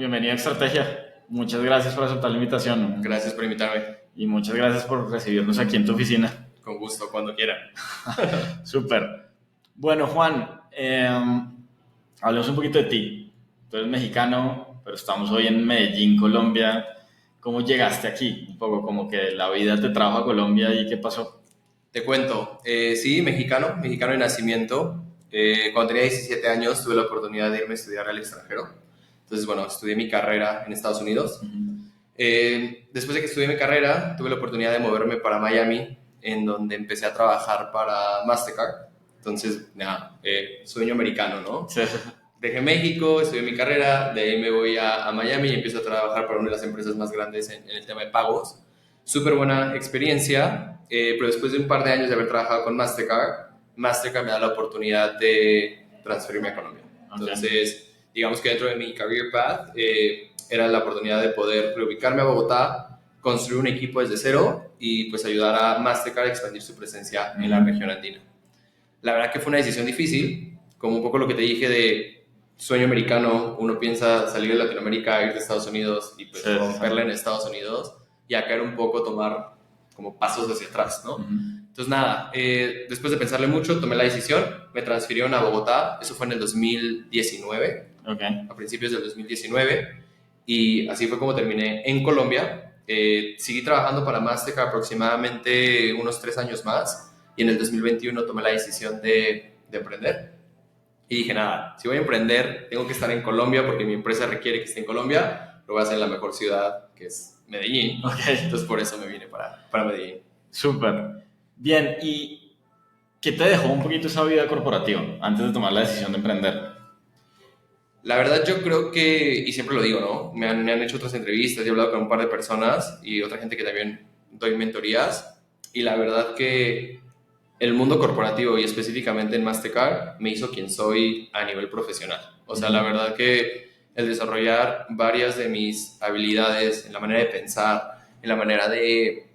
bienvenido a Estrategia. Muchas gracias por aceptar la invitación Gracias por invitarme. y muchas gracias por recibirnos aquí en tu oficina. Con gusto, cuando quieran. Súper. Bueno, Juan, hablemos un poquito de ti. Tú eres mexicano, pero estamos hoy en Medellín, Colombia. ¿Cómo llegaste aquí? Un poco como que la vida te trajo a Colombia y qué pasó. Te cuento, sí, mexicano de nacimiento. Cuando tenía 17 años tuve la oportunidad de irme a estudiar al extranjero. Entonces, bueno, estudié mi carrera en Estados Unidos. Después de que estudié mi carrera, tuve la oportunidad de moverme para Miami, en donde empecé a trabajar para Mastercard. Entonces, nada, sueño americano, ¿no? Sí. Dejé México, estudié mi carrera, de ahí me voy a Miami y empiezo a trabajar para una de las empresas más grandes en el tema de pagos. Súper buena experiencia, pero después de un par de años de haber trabajado con Mastercard me da la oportunidad de transferirme a Colombia. Entonces, digamos que dentro de mi career path era la oportunidad de poder reubicarme a Bogotá, construir un equipo desde cero y pues ayudar a Mastercard a expandir su presencia en la región andina. La verdad que fue una decisión difícil, como un poco lo que te dije de sueño americano, uno piensa salir de Latinoamérica, ir de Estados Unidos y pues romperla en Estados Unidos y a caer un poco, tomar como pasos hacia atrás, ¿no? Entonces nada, después de pensarle mucho, tomé la decisión, me transfirieron a Bogotá, eso fue en el 2019, a principios del 2019, y así fue como terminé en Colombia. Seguí trabajando para Mastercard aproximadamente unos 3 años más, y en el 2021 tomé la decisión de emprender. Y dije, nada, si voy a emprender, tengo que estar en Colombia porque mi empresa requiere que esté en Colombia. Lo voy a hacer en la mejor ciudad, que es Medellín. Entonces, por eso me vine para Medellín. Súper. Bien, ¿y qué te dejó un poquito esa vida corporativa antes de tomar la decisión de emprender? La verdad, yo creo que, y siempre lo digo, ¿no? Me han hecho otras entrevistas, he hablado con un par de personas y otra gente que también doy mentorías. Y la verdad que el mundo corporativo y específicamente en Mastercard me hizo quien soy a nivel profesional. O sea, la verdad que el desarrollar varias de mis habilidades en la manera de pensar, en la manera de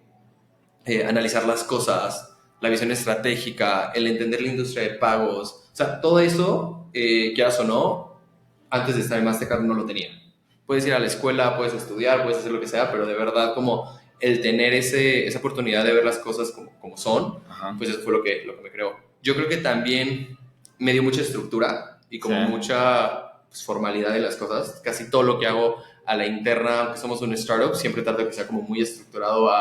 analizar las cosas, la visión estratégica, el entender la industria de pagos, o sea, todo eso, quieras o no, antes de estar en Mastercard no lo tenía. Puedes ir a la escuela, puedes estudiar, puedes hacer lo que sea, pero de verdad como el tener esa oportunidad de ver las cosas como son, pues eso fue lo que me creó. Yo creo que también me dio mucha estructura y como mucha pues, formalidad de las cosas. Casi todo lo que hago a la interna, aunque somos un startup, siempre trato de que sea como muy estructurado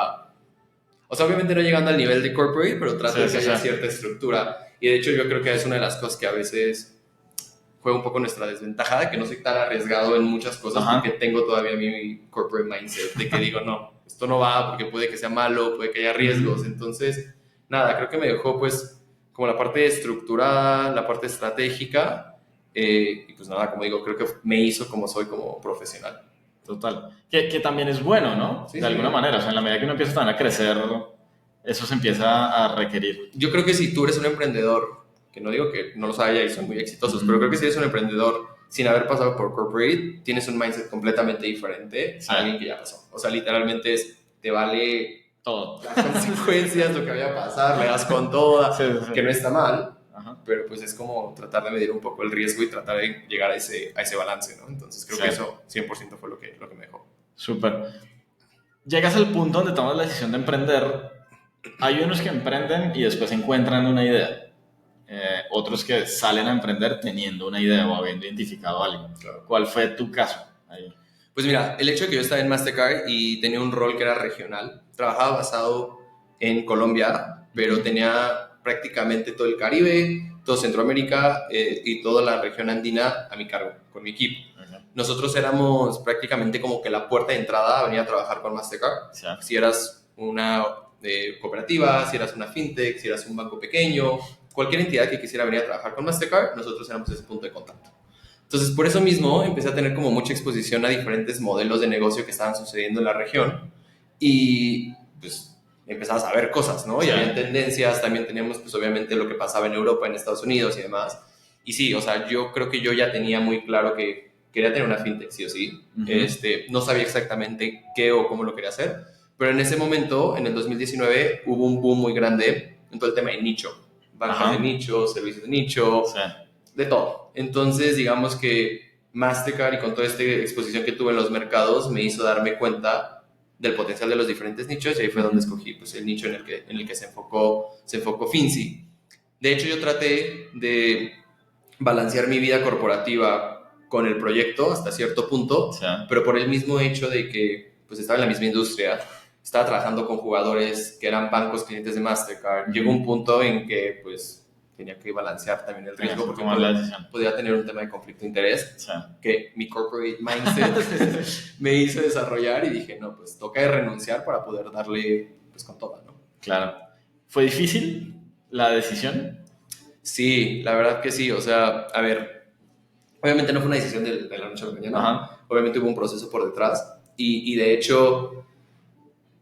o sea, obviamente no llegando al nivel de corporate, pero trato de que haya cierta estructura. Y de hecho yo creo que es una de las cosas que a veces juega un poco nuestra desventaja, de que no soy tan arriesgado en muchas cosas porque tengo todavía mi corporate mindset, de que digo, no, esto no va porque puede que sea malo, puede que haya riesgos. Entonces, nada, creo que me dejó pues como la parte estructurada, la parte estratégica, y pues nada, como digo, creo que me hizo como soy como profesional. Total. Que también es bueno, ¿no? Sí, de alguna manera. O sea, en la medida que uno empieza también a crecer, eso se empieza a requerir. Yo creo que si tú eres un emprendedor, que no digo que no los haya y son muy exitosos, pero creo que si eres un emprendedor sin haber pasado por corporate, tienes un mindset completamente diferente a alguien que ya pasó. O sea, literalmente te vale todo. Las consecuencias, lo que vaya a pasar, le das con toda, que no está mal. Pero pues es como tratar de medir un poco el riesgo y tratar de llegar a ese balance, ¿no? Entonces creo que eso 100% fue lo que me dejó. Súper. Llegas al punto donde tomas la decisión de emprender. Hay unos que emprenden y después encuentran una idea. Otros que salen a emprender teniendo una idea o habiendo identificado algo. Claro. ¿Cuál fue tu caso ahí? Pues mira, el hecho de que yo estaba en Mastercard y tenía un rol que era regional, trabajaba basado en Colombia, pero tenía prácticamente todo el Caribe, todo Centroamérica y toda la región andina a mi cargo, con mi equipo. Nosotros éramos prácticamente como que la puerta de entrada a venir a trabajar con Mastercard. Si eras una cooperativa, si eras una fintech, si eras un banco pequeño, cualquier entidad que quisiera venir a trabajar con Mastercard, nosotros éramos ese punto de contacto. Entonces, por eso mismo, empecé a tener como mucha exposición a diferentes modelos de negocio que estaban sucediendo en la región y, pues, empezabas a ver cosas, ¿no? Y había tendencias, también teníamos, pues, obviamente lo que pasaba en Europa, en Estados Unidos y demás. Y sí, o sea, yo creo que yo ya tenía muy claro que quería tener una fintech, sí o sí. No sabía exactamente qué o cómo lo quería hacer, pero en ese momento, en el 2019, hubo un boom muy grande en todo el tema de nicho. Bancos de nicho, servicios de nicho, de todo. Entonces, digamos que Mastercard y con toda esta exposición que tuve en los mercados me hizo darme cuenta del potencial de los diferentes nichos y ahí fue donde escogí pues, el nicho en el que se enfocó Finzi. De hecho, yo traté de balancear mi vida corporativa con el proyecto hasta cierto punto, Sí. pero por el mismo hecho de que pues, estaba en la misma industria, estaba trabajando con jugadores que eran bancos clientes de Mastercard, llegó un punto en que pues tenía que balancear también el riesgo porque podía tener un tema de conflicto de interés Sí. que mi corporate mindset me hizo desarrollar y dije, no, pues toca de renunciar para poder darle pues con toda, ¿no? Claro. ¿Fue difícil la decisión? Sí, la verdad que sí, o sea, a ver, obviamente no fue una decisión de la noche a la mañana, Ajá. obviamente hubo un proceso por detrás y de hecho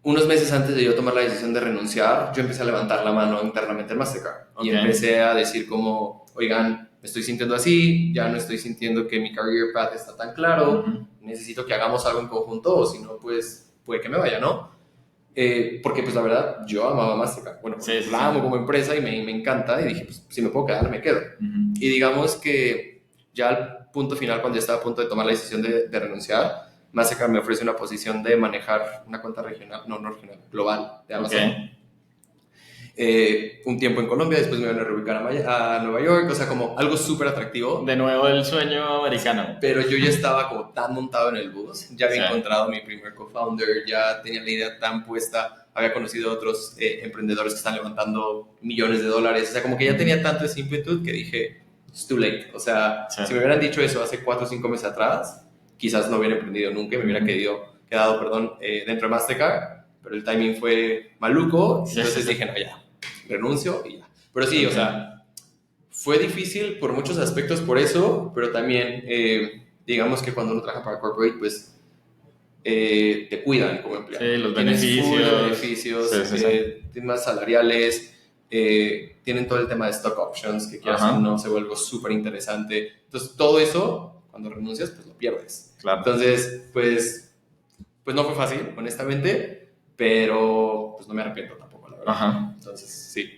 unos meses antes de yo tomar la decisión de renunciar, yo empecé a levantar la mano internamente en Mastercard. Okay. Y empecé a decir como, oigan, me estoy sintiendo así, ya no estoy sintiendo que mi career path está tan claro, necesito que hagamos algo en conjunto, o si no, pues puede que me vaya, ¿no? Porque pues la verdad, yo amaba Mastercard. Bueno, la amo como empresa y me encanta, y dije, pues si me puedo quedar, me quedo. Y digamos que ya al punto final, cuando estaba a punto de tomar la decisión de renunciar, Mastercard me ofrece una posición de manejar una cuenta regional, no regional, global de Amazon. Okay. Un tiempo en Colombia, después me van a reubicar a Nueva York, o sea, como algo súper atractivo. De nuevo el sueño americano. Pero yo ya estaba como tan montado en el bus, ya había encontrado mi primer co-founder, ya tenía la idea tan puesta, había conocido a otros emprendedores que están levantando millones de dólares, o sea, como que ya tenía tanto ese ímpetu que dije, it's too late, o sea, si me hubieran dicho eso hace 4 o 5 meses atrás, quizás no hubiera emprendido nunca, me hubiera quedado dentro de Mastercard, pero el timing fue maluco, entonces dije, no, ya, renuncio y ya. Pero sí, o sea, fue difícil por muchos aspectos por eso, pero también, digamos que cuando uno trabaja para corporate, pues te cuidan como empleado. Sí, los Tienes beneficios. Temas salariales, tienen todo el tema de stock options, que quieras o no, se vuelve súper interesante. Entonces, todo eso, cuando renuncias, pues lo pierdes. Claro. Entonces, pues no fue fácil, honestamente, pero pues no me arrepiento tampoco, la verdad. Entonces, sí.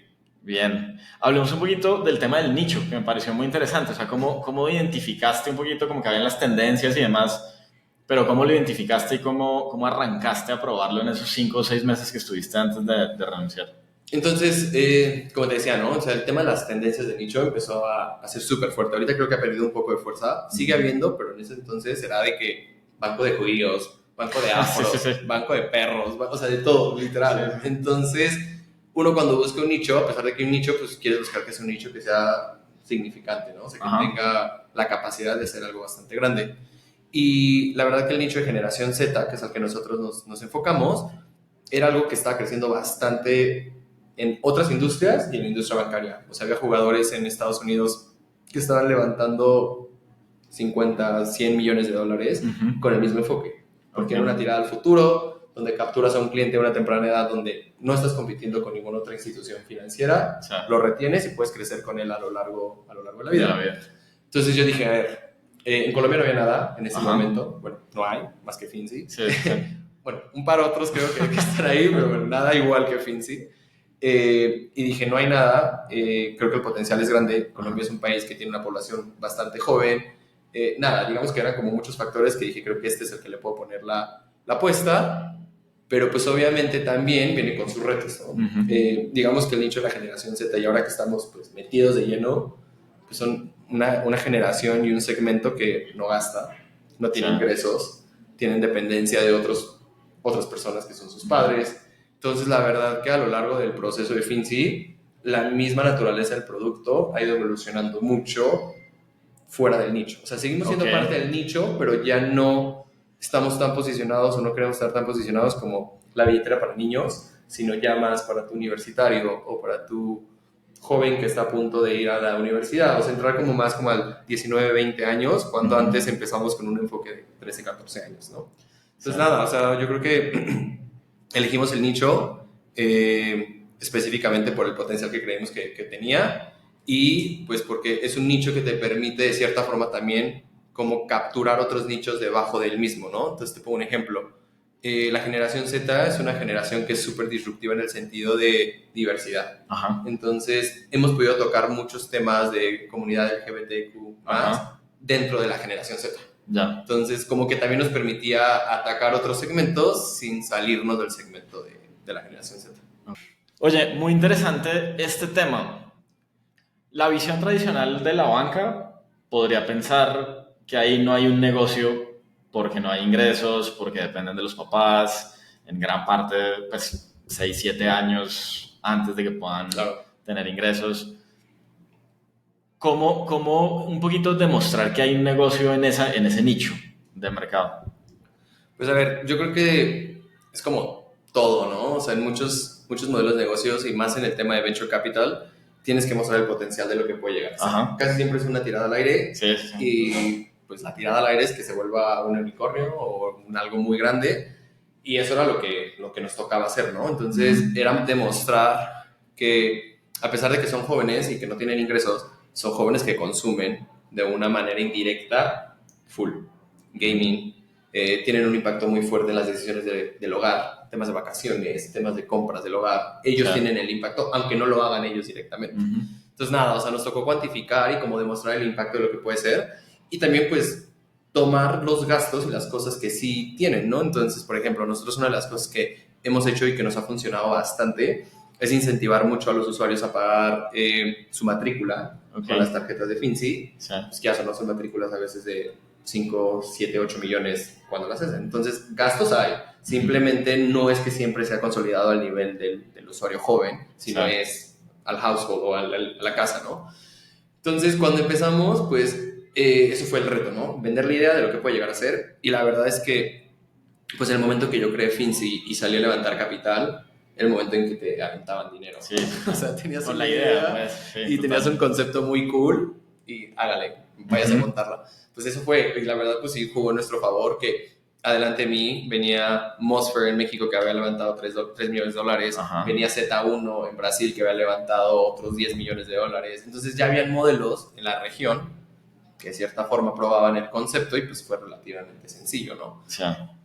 Bien. Hablemos un poquito del tema del nicho, que me pareció muy interesante. O sea, ¿cómo identificaste un poquito como que habían las tendencias y demás, pero cómo lo identificaste y cómo arrancaste a probarlo en esos 5 o 6 meses que estuviste antes de renunciar? Entonces, como te decía, ¿no? O sea, el tema de las tendencias de nicho empezó a ser súper fuerte. Ahorita creo que ha perdido un poco de fuerza. Sigue habiendo, pero en ese entonces era de que banco de judíos, banco de afros, banco de perros, o sea, de todo, literal. Sí. Entonces, uno cuando busca un nicho, a pesar de que un nicho, pues quieres buscar que sea un nicho que sea significante, ¿no? O sea, que tenga la capacidad de ser algo bastante grande. Y la verdad que el nicho de generación Z, que es al que nosotros nos enfocamos, era algo que estaba creciendo bastante en otras industrias y en la industria bancaria. O sea, había jugadores en Estados Unidos que estaban levantando 50, 100 millones de dólares con el mismo enfoque. Porque era una tirada al futuro, donde capturas a un cliente a una temprana edad, donde no estás compitiendo con ninguna otra institución financiera, lo retienes y puedes crecer con él a lo largo de la vida. Entonces yo dije, a ver, en Colombia no había nada en ese momento. Bueno, no hay, más que Finzi. Bueno, un par otros creo que están ahí, pero bueno, nada igual que Finzi. Y dije, no hay nada, creo que el potencial es grande. Colombia es un país que tiene una población bastante joven. Nada, digamos que eran como muchos factores que dije, creo que este es el que le puedo poner la apuesta, pero pues obviamente también viene con sus retos, ¿no? Digamos que el nicho de la generación Z, y ahora que estamos pues metidos de lleno, pues son una generación y un segmento que no gasta, no tiene ingresos, tienen dependencia de otras personas que son sus padres. Entonces, la verdad que a lo largo del proceso de Finzi, la misma naturaleza del producto ha ido evolucionando mucho fuera del nicho. O sea, seguimos siendo parte del nicho, pero ya no estamos tan posicionados o no queremos estar tan posicionados como la billetera para niños, sino ya más para tu universitario o para tu joven que está a punto de ir a la universidad. O sea, entrar como más como al 19, 20 años, cuando antes empezamos con un enfoque de 13, 14 años, ¿no? Entonces, nada, o sea, yo creo que elegimos el nicho específicamente por el potencial que creímos que tenía y pues porque es un nicho que te permite de cierta forma también como capturar otros nichos debajo del mismo, ¿no? Entonces te pongo un ejemplo. La generación Z es una generación que es súper disruptiva en el sentido de diversidad. Entonces hemos podido tocar muchos temas de comunidad LGBTQ+, dentro de la generación Z. Ya. Entonces, como que también nos permitía atacar otros segmentos sin salirnos del segmento de la generación Z. Oye, muy interesante este tema. La visión tradicional de la banca podría pensar que ahí no hay un negocio porque no hay ingresos, porque dependen de los papás, en gran parte, pues 6 7 años antes de que puedan Claro. tener ingresos. ¿Cómo un poquito demostrar que hay un negocio en ese nicho de mercado? Pues a ver, yo creo que es como todo, ¿no? O sea, en muchos modelos de negocios y más en el tema de venture capital, tienes que mostrar el potencial de lo que puede llegar a ser. Ajá. Casi siempre es una tirada al aire Sí, sí, sí. y pues la tirada al aire es que se vuelva un unicornio o algo muy grande y eso era lo que nos tocaba hacer, ¿no? Entonces era demostrar que a pesar de que son jóvenes y que no tienen ingresos, son jóvenes que consumen de una manera indirecta full gaming, tienen un impacto muy fuerte en las decisiones del hogar, temas de vacaciones, temas de compras del hogar. Ellos Claro. tienen el impacto, aunque no lo hagan ellos directamente. Entonces, nada, o sea, nos tocó cuantificar y como demostrar el impacto de lo que puede ser y también, pues, tomar los gastos y las cosas que sí tienen, ¿no? Entonces, por ejemplo, nosotros una de las cosas que hemos hecho y que nos ha funcionado bastante es incentivar mucho a los usuarios a pagar su matrícula con las tarjetas de Finzi, Sí. pues que ya son matrículas a veces de 5, 7, 8 millones cuando las hacen. Entonces, gastos hay. Simplemente no es que siempre sea consolidado al nivel del usuario joven, sino Sí. es al household o a la casa, ¿no? Entonces, cuando empezamos, pues eso fue el reto, ¿no? Vender la idea de lo que puede llegar a ser. Y la verdad es que, pues el momento que yo creé Finzi y salí a levantar capital, el momento en que te aventaban dinero. Sí. O sea, tenías Con una la idea, pues, sí, y tenías total. un concepto muy cool y hágale, vayas a montarla. Pues eso fue, y la verdad, pues sí jugó en nuestro favor, que adelante de mí venía Mosfer en México que había levantado 3 millones de dólares, Ajá. venía Z1 en Brasil que había levantado otros 10 millones de dólares. Entonces ya habían modelos en la región que de cierta forma probaban el concepto y pues fue relativamente sencillo, ¿no? Sí.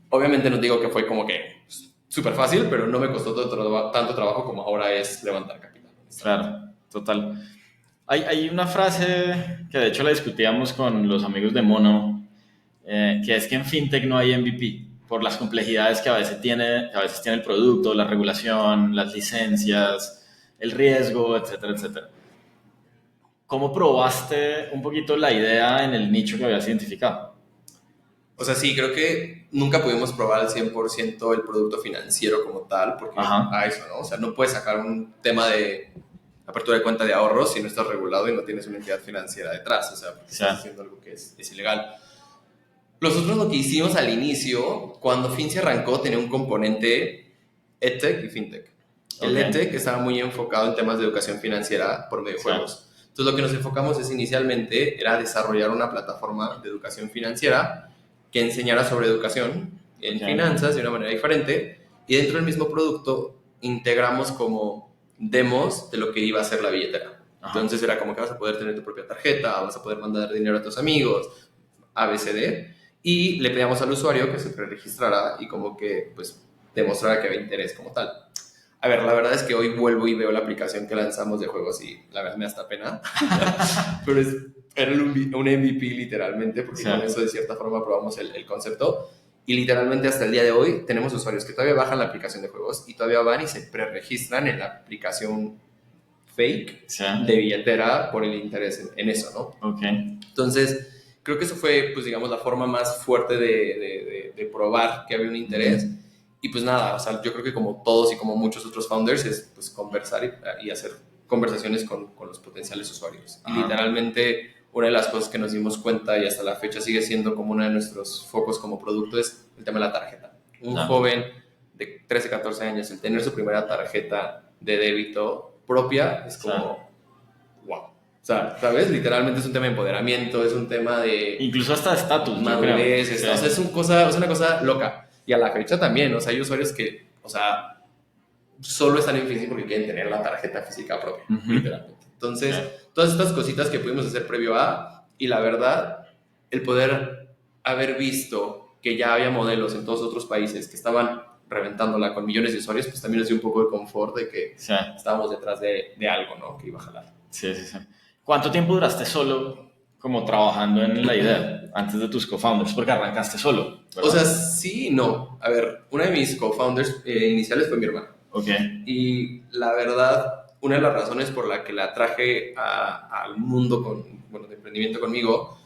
Obviamente no digo que fue como que súper fácil, pero no me costó tanto trabajo como ahora es levantar capital. Claro, total. Hay una frase que de hecho la discutíamos con los amigos de Mono, que es que en FinTech no hay MVP, por las complejidades que a veces tiene el producto, la regulación, las licencias, el riesgo, etcétera, etcétera. ¿Cómo probaste un poquito la idea en el nicho que habías identificado? O sea, sí, creo que nunca pudimos probar al 100% el producto financiero como tal, porque a eso, ¿no? O sea, no puedes sacar un tema de apertura de cuenta de ahorros si no estás regulado y no tienes una entidad financiera detrás, o sea, porque estás haciendo algo que es ilegal. Nosotros lo que hicimos al inicio, cuando Finzi arrancó, tenía un componente EdTech y FinTech. El EdTech estaba muy enfocado en temas de educación financiera por medio de juegos. Entonces, lo que nos enfocamos es inicialmente era desarrollar una plataforma de educación financiera que enseñara sobre educación en finanzas de una manera diferente y dentro del mismo producto integramos como demos de lo que iba a ser la billetera. Entonces era como que vas a poder tener tu propia tarjeta, vas a poder mandar dinero a tus amigos, ABCD, y le pedíamos al usuario que se preregistrara y como que pues demostrara que había interés como tal. A ver, la verdad es que hoy vuelvo y veo la aplicación que lanzamos de juegos y la verdad me da hasta pena. Pero era un MVP literalmente, porque con eso de cierta forma probamos el concepto. Y literalmente hasta el día de hoy tenemos usuarios que todavía bajan la aplicación de juegos y todavía van y se preregistran en la aplicación fake de billetera por el interés en eso, ¿no? Entonces, creo que eso fue, pues digamos, la forma más fuerte de probar que había un interés. Y pues nada, o sea, yo creo que como todos y como muchos otros founders es pues conversar y hacer conversaciones con los potenciales usuarios. Y literalmente una de las cosas que nos dimos cuenta y hasta la fecha sigue siendo como uno de nuestros focos como producto es el tema de la tarjeta. Un joven de 13, 14 años, el tener su primera tarjeta de débito propia es como, wow. O sea, ¿sabes? Literalmente es un tema de empoderamiento, es un tema de... Incluso hasta de estatus, madurez, o sea, es una cosa loca. Y a la fecha también, o sea, hay usuarios que, o sea, solo están en Finzi porque quieren tener la tarjeta física propia, literalmente. Entonces, todas estas cositas que pudimos hacer previo a, y la verdad, el poder haber visto que ya había modelos en todos otros países que estaban reventándola con millones de usuarios, pues también nos dio un poco de confort de que estábamos detrás de algo, ¿no? Que iba a jalar. Sí. ¿Cuánto tiempo duraste solo como trabajando en la idea antes de tus co-founders? Porque arrancaste solo, O sea, ¿verdad? sí y no. A ver, una de mis co-founders iniciales fue mi hermana. Ok, Y la verdad, una de las razones por la que la traje al mundo de emprendimiento conmigo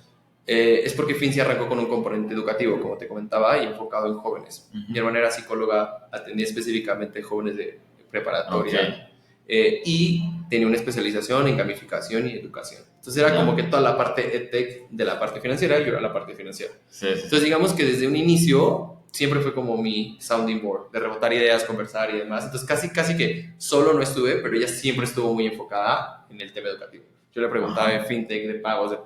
es porque Finzi arrancó con un componente educativo, como te comentaba, y enfocado en jóvenes. Mi hermana era psicóloga, atendía específicamente jóvenes de ok, preparatoria y tenía una especialización en gamificación y educación. Entonces era como que ya. toda la parte EdTech de la parte financiera y yo era la parte financiera. Sí, sí, Entonces sí. digamos que desde un inicio siempre fue como mi sounding board, de rebotar ideas, conversar y demás. Entonces casi que solo no estuve, pero ella siempre estuvo muy enfocada en el tema educativo. Yo le preguntaba de Ajá. fintech, de pagos,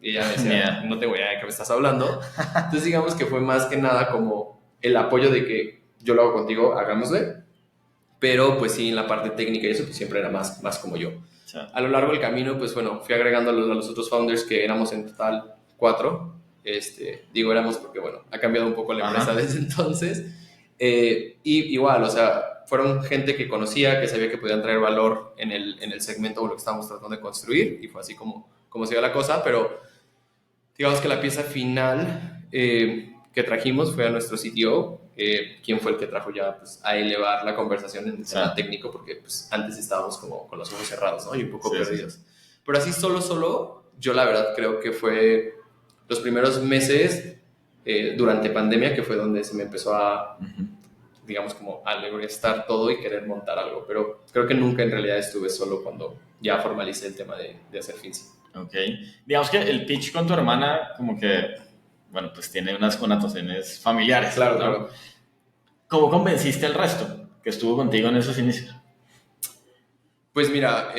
y ella me Ni decía, idea. no tengo idea de qué me estás hablando. Entonces digamos que fue más que nada como el apoyo de que yo lo hago contigo, hagámosle, pero pues sí, en la parte técnica y eso pues siempre era más como yo. Sí. A lo largo del camino, pues bueno, fui agregando a los otros founders que éramos en total 4. Digo éramos porque bueno, ha cambiado un poco la empresa Ajá. desde entonces. Y igual, o sea, fueron gente que conocía, que sabía que podían traer valor en el segmento o lo que estábamos tratando de construir y fue así como se dio la cosa, pero digamos que la pieza final que trajimos fue a nuestro CTO, quien fue el que trajo ya pues, a elevar la conversación en el Sí. tema técnico, porque pues, antes estábamos como con los ojos cerrados, ¿no? Y un poco Sí, sí, perdidos. sí. Pero así solo, yo la verdad creo que fue los primeros meses durante pandemia, que fue donde se me empezó a, Ujú. digamos, como a estar todo y querer montar algo. Pero creo que nunca en realidad estuve solo cuando ya formalicé el tema de hacer Finzi. Ok. Digamos que el pitch con tu hermana, como que, bueno, pues tiene unas connotaciones familiares, Claro, ¿no? claro. ¿Cómo convenciste al resto que estuvo contigo en esos inicios? Pues mira,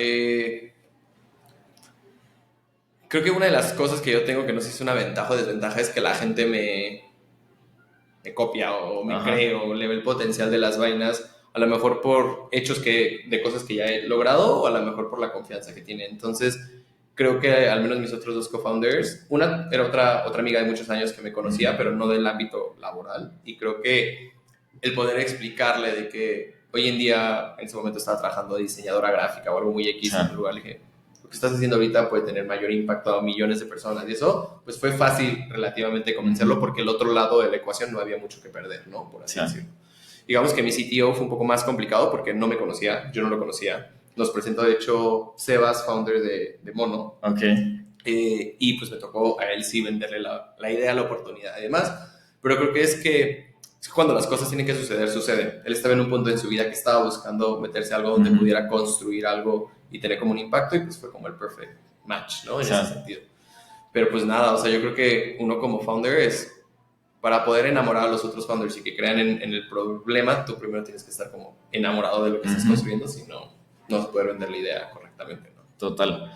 creo que una de las cosas que yo tengo que no sé si es una ventaja o desventaja es que la gente me copia o me Ajá. cree o le ve el potencial de las vainas, a lo mejor por hechos de cosas que ya he logrado o a lo mejor por la confianza que tiene. Entonces, creo que al menos mis otros dos co-founders, una era otra amiga de muchos años que me conocía, pero no del ámbito laboral, y creo que el poder explicarle de que hoy en día, en ese momento estaba trabajando de diseñadora gráfica o algo muy Sí. X en un lugar, le dije, lo que estás haciendo ahorita puede tener mayor impacto a millones de personas. Y eso, pues fue fácil relativamente convencerlo porque el otro lado de la ecuación no había mucho que perder, ¿no? Por así Sí. decirlo. Digamos que mi CTO fue un poco más complicado porque no me conocía, yo no lo conocía. Nos presentó, de hecho, Sebas, founder de Mono. Ok. Y pues me tocó a él sí venderle la idea, la oportunidad y demás. Pero creo que es que cuando las cosas tienen que suceder, suceden. Él estaba en un punto en su vida que estaba buscando meterse a algo donde pudiera construir algo y tener como un impacto y pues fue como el perfect match, ¿no? En Sí. ese sentido. Pero pues nada, o sea, yo creo que uno como founder es, para poder enamorar a los otros founders y que crean en el problema, tú primero tienes que estar como enamorado de lo que estás construyendo, si no, no vas a poder vender la idea correctamente, ¿no? Total.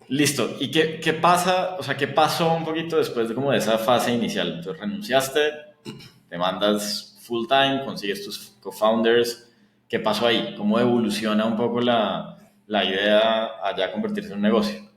Listo. ¿Y qué pasa? O sea, ¿qué pasó un poquito después de como de esa fase inicial? Entonces renunciaste, te mandas full time, consigues tus co-founders. ¿Qué pasó ahí? ¿Cómo evoluciona un poco la idea allá convertirse en un negocio?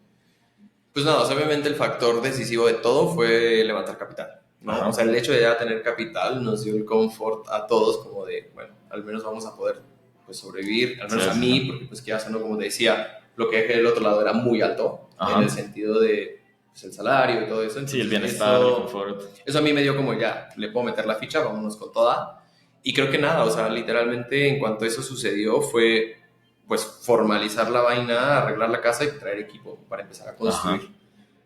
Pues nada, o sea, obviamente el factor decisivo de todo fue levantar capital, ¿no? O sea, Ajá. el hecho de ya tener capital nos dio el confort a todos como de, bueno, al menos vamos a poder pues, sobrevivir, al Sí, menos a sí, mí, sí. porque pues que ya no, como te decía, lo que dejé del otro lado era muy alto en el Ajá. sentido de pues, el salario y todo eso. Sí, el Entonces, bienestar, el confort. eso a mí me dio como ya, le puedo meter la ficha, vámonos con toda. Y creo que nada, o sea, literalmente en cuanto eso sucedió fue pues formalizar la vaina, arreglar la casa y traer equipo para empezar a Ajá. construir.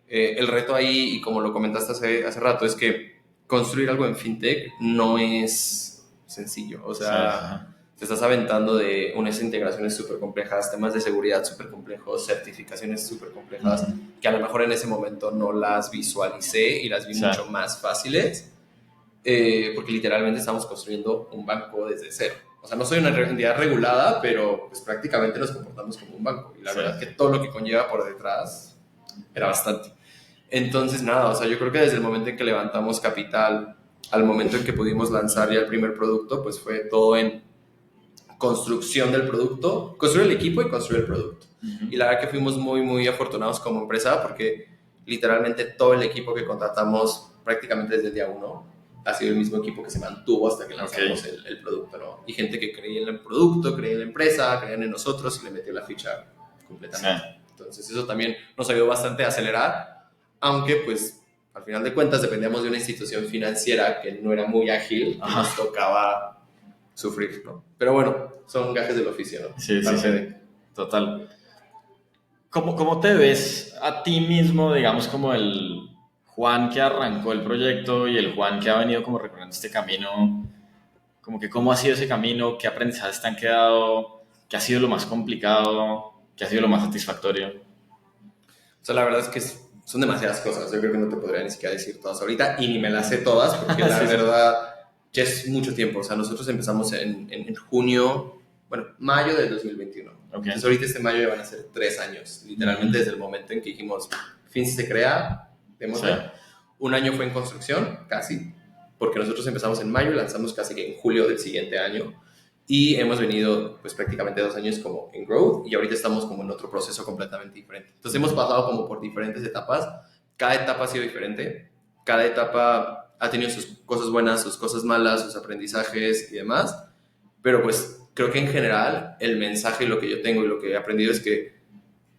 El reto ahí, y como lo comentaste hace rato, es que construir algo en fintech no es sencillo. O Sí, sí, sí. sea, te estás aventando de unas integraciones súper complejas, temas de seguridad súper complejos, certificaciones súper complejas, que a lo mejor en ese momento no las visualicé y las vi Sí. mucho más fáciles, porque literalmente estamos construyendo un banco desde cero. O sea, no soy una entidad regulada, pero pues prácticamente nos comportamos como un banco. Y la Sí. verdad que todo lo que conlleva por detrás era bastante. Entonces, nada, o sea, yo creo que desde el momento en que levantamos capital al momento en que pudimos lanzar ya el primer producto, pues fue todo en construcción del producto, construir el equipo y construir el producto. Y la verdad que fuimos muy afortunados como empresa porque literalmente todo el equipo que contratamos prácticamente desde el día uno ha sido el mismo equipo que se mantuvo hasta que lanzamos el producto, ¿no? Y gente que creía en el producto, creía en la empresa, creían en nosotros y le metió la ficha completamente. Sí. Entonces eso también nos ayudó bastante a acelerar aunque pues al final de cuentas dependíamos de una institución financiera que no era muy ágil, y nos tocaba sufrir, ¿no? Pero bueno, son gajes del oficio, ¿no? Sí, sí, sí, total. ¿Cómo te ves a ti mismo, digamos, como el Juan que arrancó el proyecto y el Juan que ha venido como recorriendo este camino? Como que cómo ha sido ese camino, qué aprendizajes te han quedado, qué ha sido lo más complicado, qué ha sido lo más satisfactorio. O sea, la verdad es que son demasiadas cosas. Yo creo que no te podría ni siquiera decir todas ahorita y ni me las sé todas porque la Sí, sí. verdad ya es mucho tiempo. O sea, nosotros empezamos en junio, bueno, mayo del 2021. Ok. Entonces ahorita este mayo ya van a ser 3 años, literalmente desde el momento en que dijimos, Finzi se crea, démosle. Sí. Un año fue en construcción, casi, porque nosotros empezamos en mayo y lanzamos casi que en julio del siguiente año. Y hemos venido pues prácticamente 2 años como en growth y ahorita estamos como en otro proceso completamente diferente. Entonces hemos pasado como por diferentes etapas, cada etapa ha sido diferente, cada etapa ha tenido sus cosas buenas, sus cosas malas, sus aprendizajes y demás, pero pues creo que en general el mensaje y lo que yo tengo y lo que he aprendido es que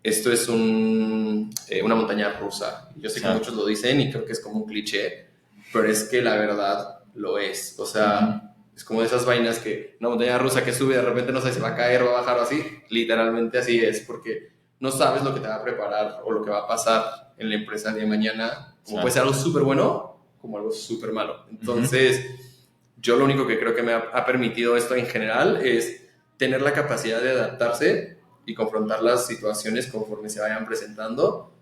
esto es una montaña rusa. Yo sé que muchos lo dicen y creo que es como un cliché, pero es que la verdad lo es. O sea, es como de esas vainas que una montaña rusa que sube y de repente no sé si va a caer o va a bajar o así. Literalmente así es, porque no sabes lo que te va a preparar o lo que va a pasar en la empresa el día de mañana. Como puede ser algo súper bueno, como algo súper malo. Entonces, yo lo único que creo que me ha permitido esto en general es tener la capacidad de adaptarse y confrontar las situaciones conforme se vayan presentando,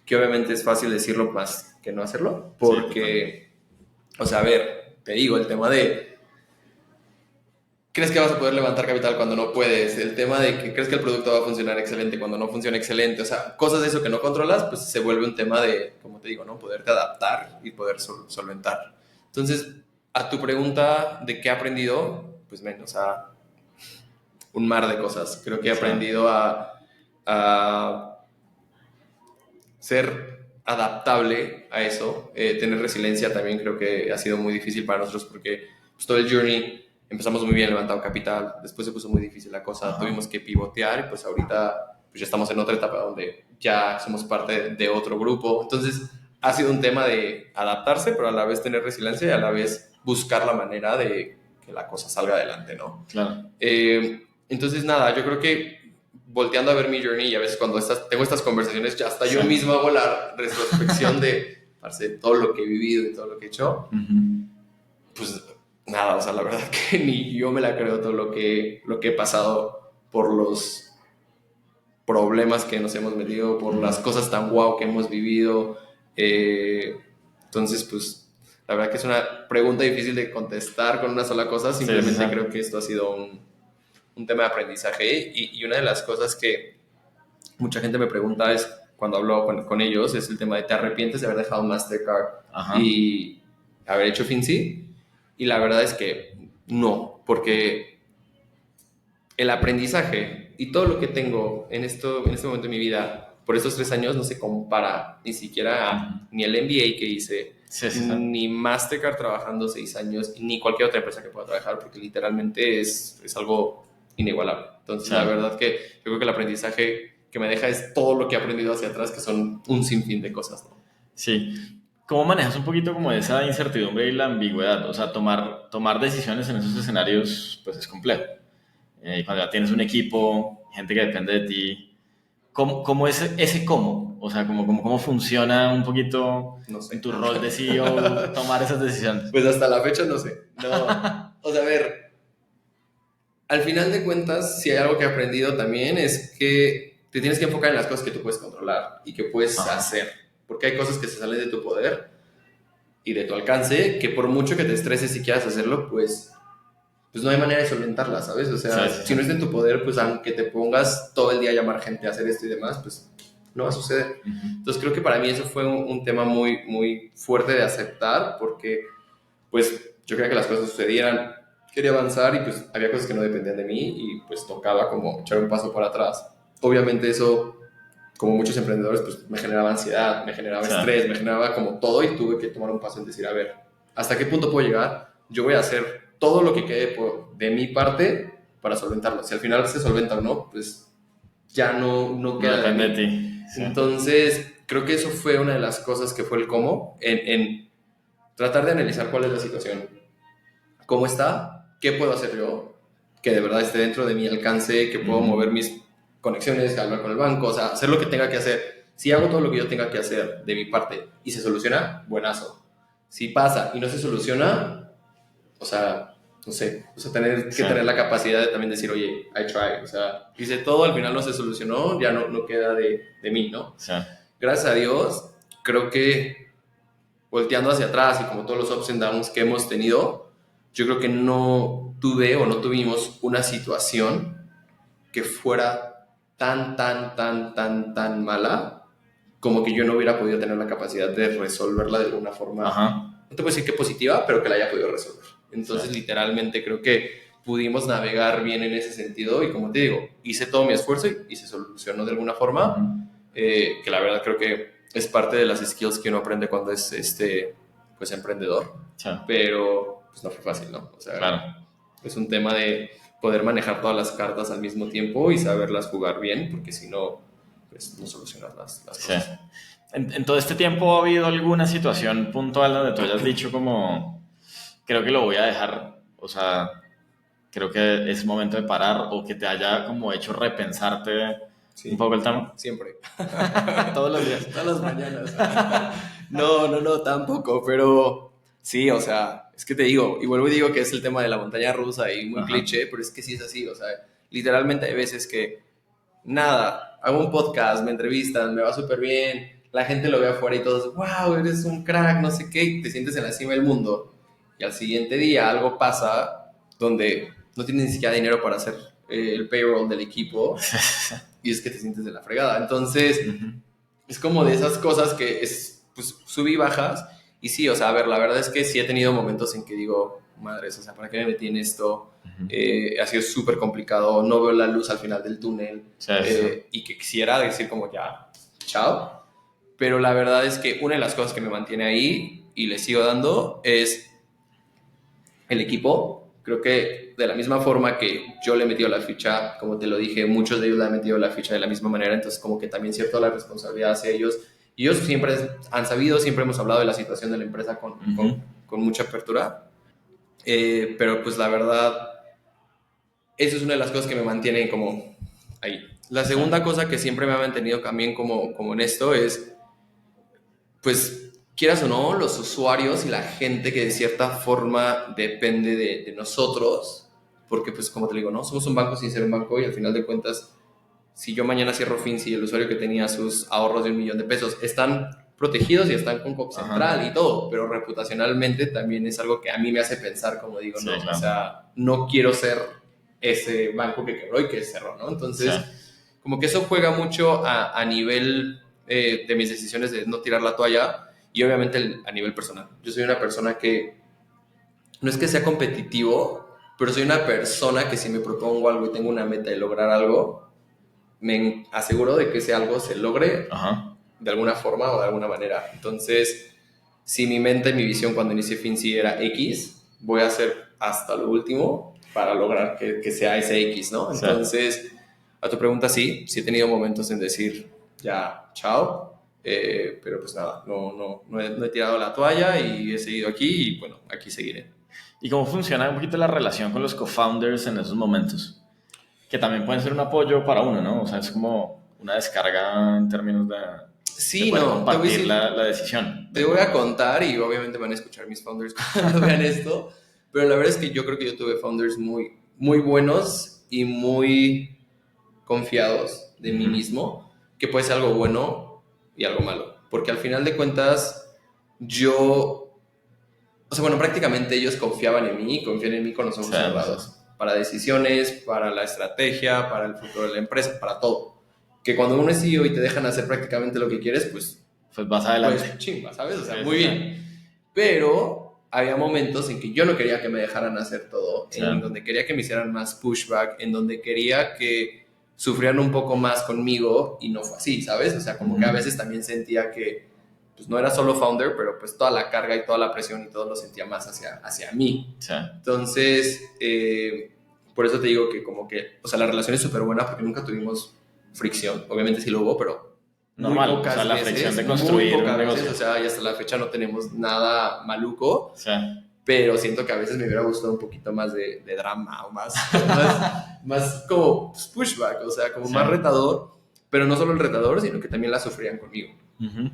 que obviamente es fácil decirlo más que no hacerlo, porque, o sea, a ver, te digo, el tema de, ¿crees que vas a poder levantar capital cuando no puedes? El tema de que crees que el producto va a funcionar excelente cuando no funciona excelente, o sea, cosas de eso que no controlas, pues se vuelve un tema de, como te digo, ¿no? Poderte adaptar y poder solventar. Entonces, a tu pregunta de qué he aprendido, pues menos, o sea, un mar de cosas. Creo que he aprendido a ser adaptable a eso, tener resiliencia también creo que ha sido muy difícil para nosotros porque pues, todo el journey empezamos muy bien levantado capital, después se puso muy difícil la cosa, tuvimos que pivotear y pues ahorita pues ya estamos en otra etapa donde ya somos parte de otro grupo, entonces ha sido un tema de adaptarse pero a la vez tener resiliencia y a la vez buscar la manera de que la cosa salga adelante, ¿no? Claro. Entonces nada, yo creo que volteando a ver mi journey y a veces cuando tengo estas conversaciones, ya hasta yo mismo hago la retrospección de todo lo que he vivido y todo lo que he hecho. Pues nada, o sea, la verdad que ni yo me la creo todo lo que he pasado por los problemas que nos hemos metido, por las cosas tan guau que hemos vivido. Entonces, pues la verdad que es una pregunta difícil de contestar con una sola cosa, simplemente creo que esto ha sido un tema de aprendizaje y una de las cosas que mucha gente me pregunta es cuando hablo con ellos es el tema de ¿te arrepientes de haber dejado Mastercard y haber hecho Finzi? Y la verdad es que no, porque el aprendizaje y todo lo que tengo en este momento de mi vida por estos 3 años no se compara ni siquiera ni el MBA que hice, ni Mastercard trabajando 6 años, ni cualquier otra empresa que pueda trabajar, porque literalmente es algo inigualable. Entonces, la verdad que yo creo que el aprendizaje que me deja es todo lo que he aprendido hacia atrás, que son un sinfín de cosas, ¿no? Sí. ¿Cómo manejas un poquito como esa incertidumbre y la ambigüedad? O sea, tomar decisiones en esos escenarios, pues es complejo. Cuando ya tienes un equipo, gente que depende de ti, ¿cómo es ese cómo? O sea, ¿cómo funciona un poquito en tu rol de CEO tomar esas decisiones? Pues hasta la fecha no sé. No. O sea, a ver, al final de cuentas, si hay algo que he aprendido también es que te tienes que enfocar en las cosas que tú puedes controlar y que puedes hacer. Porque hay cosas que se salen de tu poder y de tu alcance, que por mucho que te estreses y quieras hacerlo, pues no hay manera de solventarlas, ¿sabes? O sea, si no está en tu poder, pues aunque te pongas todo el día a llamar gente a hacer esto y demás, pues no va a suceder. Entonces creo que para mí eso fue un tema muy, muy fuerte de aceptar, porque pues yo quería que las cosas sucedieran, quería avanzar y pues había cosas que no dependían de mí y pues tocaba como echar un paso para atrás. Obviamente eso, como muchos emprendedores, pues me generaba ansiedad, me generaba estrés, me generaba como todo y tuve que tomar un paso en decir, a ver, ¿hasta qué punto puedo llegar? Yo voy a hacer todo lo que quede de mi parte para solventarlo. Si al final se solventa o no, pues ya no queda depende de ti. Entonces, creo que eso fue una de las cosas que fue el cómo, en tratar de analizar cuál es la situación, cómo está, qué puedo hacer yo, que de verdad esté dentro de mi alcance, que puedo mover mis conexiones, hablar con el banco, o sea, hacer lo que tenga que hacer. Si hago todo lo que yo tenga que hacer de mi parte y se soluciona, buenazo. Si pasa y no se soluciona, o sea, no sé, o sea, tener que tener la capacidad de también decir, oye, I tried, o sea, hice todo, al final no se solucionó, ya no queda de mí, ¿no? Sí. Gracias a Dios, creo que volteando hacia atrás y como todos los ups and downs que hemos tenido, yo creo que no tuve o no tuvimos una situación que fuera tan mala como que yo no hubiera podido tener la capacidad de resolverla de alguna forma. Ajá. No te puedo decir que positiva, pero que la haya podido resolver. Entonces, literalmente creo que pudimos navegar bien en ese sentido y como te digo, hice todo mi esfuerzo y se solucionó de alguna forma, que la verdad creo que es parte de las skills que uno aprende cuando es pues emprendedor, Sí. pero pues no fue fácil, ¿no? O sea, Claro. es un tema de poder manejar todas las cartas al mismo tiempo y saberlas jugar bien, porque si no, pues no solucionas las Sí. cosas. En todo este tiempo ha habido alguna situación puntual donde tú hayas dicho como, creo que lo voy a dejar, o sea, creo que es momento de parar, o que te haya como hecho repensarte un poco el tema. Siempre. Todos los días. Todas las mañanas. No, tampoco, pero sí, o sea, es que te digo, y vuelvo y digo que es el tema de la montaña rusa y muy cliché, pero es que sí es así, o sea, literalmente hay veces que nada, hago un podcast, me entrevistan, me va súper bien, la gente lo ve afuera y todos, wow, eres un crack, no sé qué, y te sientes en la cima del mundo. Y al siguiente día algo pasa donde no tienes ni siquiera dinero para hacer el payroll del equipo y es que te sientes de la fregada. Entonces, es como de esas cosas que es, pues, sub y bajas. Y sí, o sea, a ver, la verdad es que sí he tenido momentos en que digo, madres, o sea, ¿para qué me metí en esto? Ha sido súper complicado, no veo la luz al final del túnel, y que quisiera decir como ya, chao. Pero la verdad es que una de las cosas que me mantiene ahí y le sigo dando es el equipo. Creo que de la misma forma que yo le he metido la ficha, como te lo dije, muchos de ellos le han metido la ficha de la misma manera, entonces como que también cierto la responsabilidad hacia ellos. Y ellos siempre han sabido, siempre hemos hablado de la situación de la empresa con mucha apertura. Pero pues la verdad, eso es una de las cosas que me mantiene como ahí. La segunda cosa que siempre me ha mantenido también como en esto es, pues, quieras o no, los usuarios y la gente que de cierta forma depende de nosotros, porque pues como te digo, ¿no? Somos un banco sin ser un banco y al final de cuentas, si yo mañana cierro Finzi y el usuario que tenía sus ahorros de $1,000,000 están protegidos y están con COP Central y todo, pero reputacionalmente también es algo que a mí me hace pensar, como digo, Sí, no, claro. o sea, no quiero ser ese banco que quebró y que cerró, ¿no? Entonces, como que eso juega mucho a nivel de mis decisiones de no tirar la toalla y obviamente a nivel personal. Yo soy una persona que no es que sea competitivo, pero soy una persona que si me propongo algo y tengo una meta de lograr algo, me aseguro de que ese algo se logre de alguna forma o de alguna manera. Entonces, si mi mente y mi visión cuando inicié Finzi era X, voy a hacer hasta lo último para lograr que sea ese X, ¿no? Entonces, a tu pregunta, sí he tenido momentos en decir, ya, chao, pero pues nada, no he tirado la toalla y he seguido aquí y bueno, aquí seguiré. ¿Y cómo funciona un poquito la relación con los co-founders en esos momentos? Que también pueden ser un apoyo para uno, ¿no? O sea, es como una descarga en términos de Sí, poder no, te voy a compartir decir, la decisión. te voy a contar y obviamente van a escuchar mis founders cuando vean esto, pero la verdad es que yo creo que yo tuve founders muy buenos y muy confiados de mí mismo, que puede ser algo bueno y algo malo, porque al final de cuentas yo, o sea, bueno, prácticamente ellos confiaban en mí y confían en mí con los ojos cerrados, para decisiones, para la estrategia, para el futuro de la empresa, para todo. Que cuando uno es CEO y te dejan hacer prácticamente lo que quieres, pues vas adelante. Pues chimba, ¿sabes? O sea, muy bien. Pero había momentos en que yo no quería que me dejaran hacer todo, en donde quería que me hicieran más pushback, en donde quería que sufrieran un poco más conmigo y no fue así, ¿sabes? O sea, como que a veces también sentía que pues no era solo founder, pero pues toda la carga y toda la presión y todo lo sentía más hacia mí. Entonces, por eso te digo que como que, o sea, la relación es súper buena porque nunca tuvimos fricción. Obviamente sí lo hubo, pero muy Normal, o pocas sea, la veces, fricción de muy construir un pocas veces, negocio. o sea, y hasta la fecha no tenemos nada maluco, O sea, pero siento que a veces me hubiera gustado un poquito más de drama o más como pues, pushback, o sea, como sí. más retador, pero no solo el retador, sino que también la sufrían conmigo. Ujú.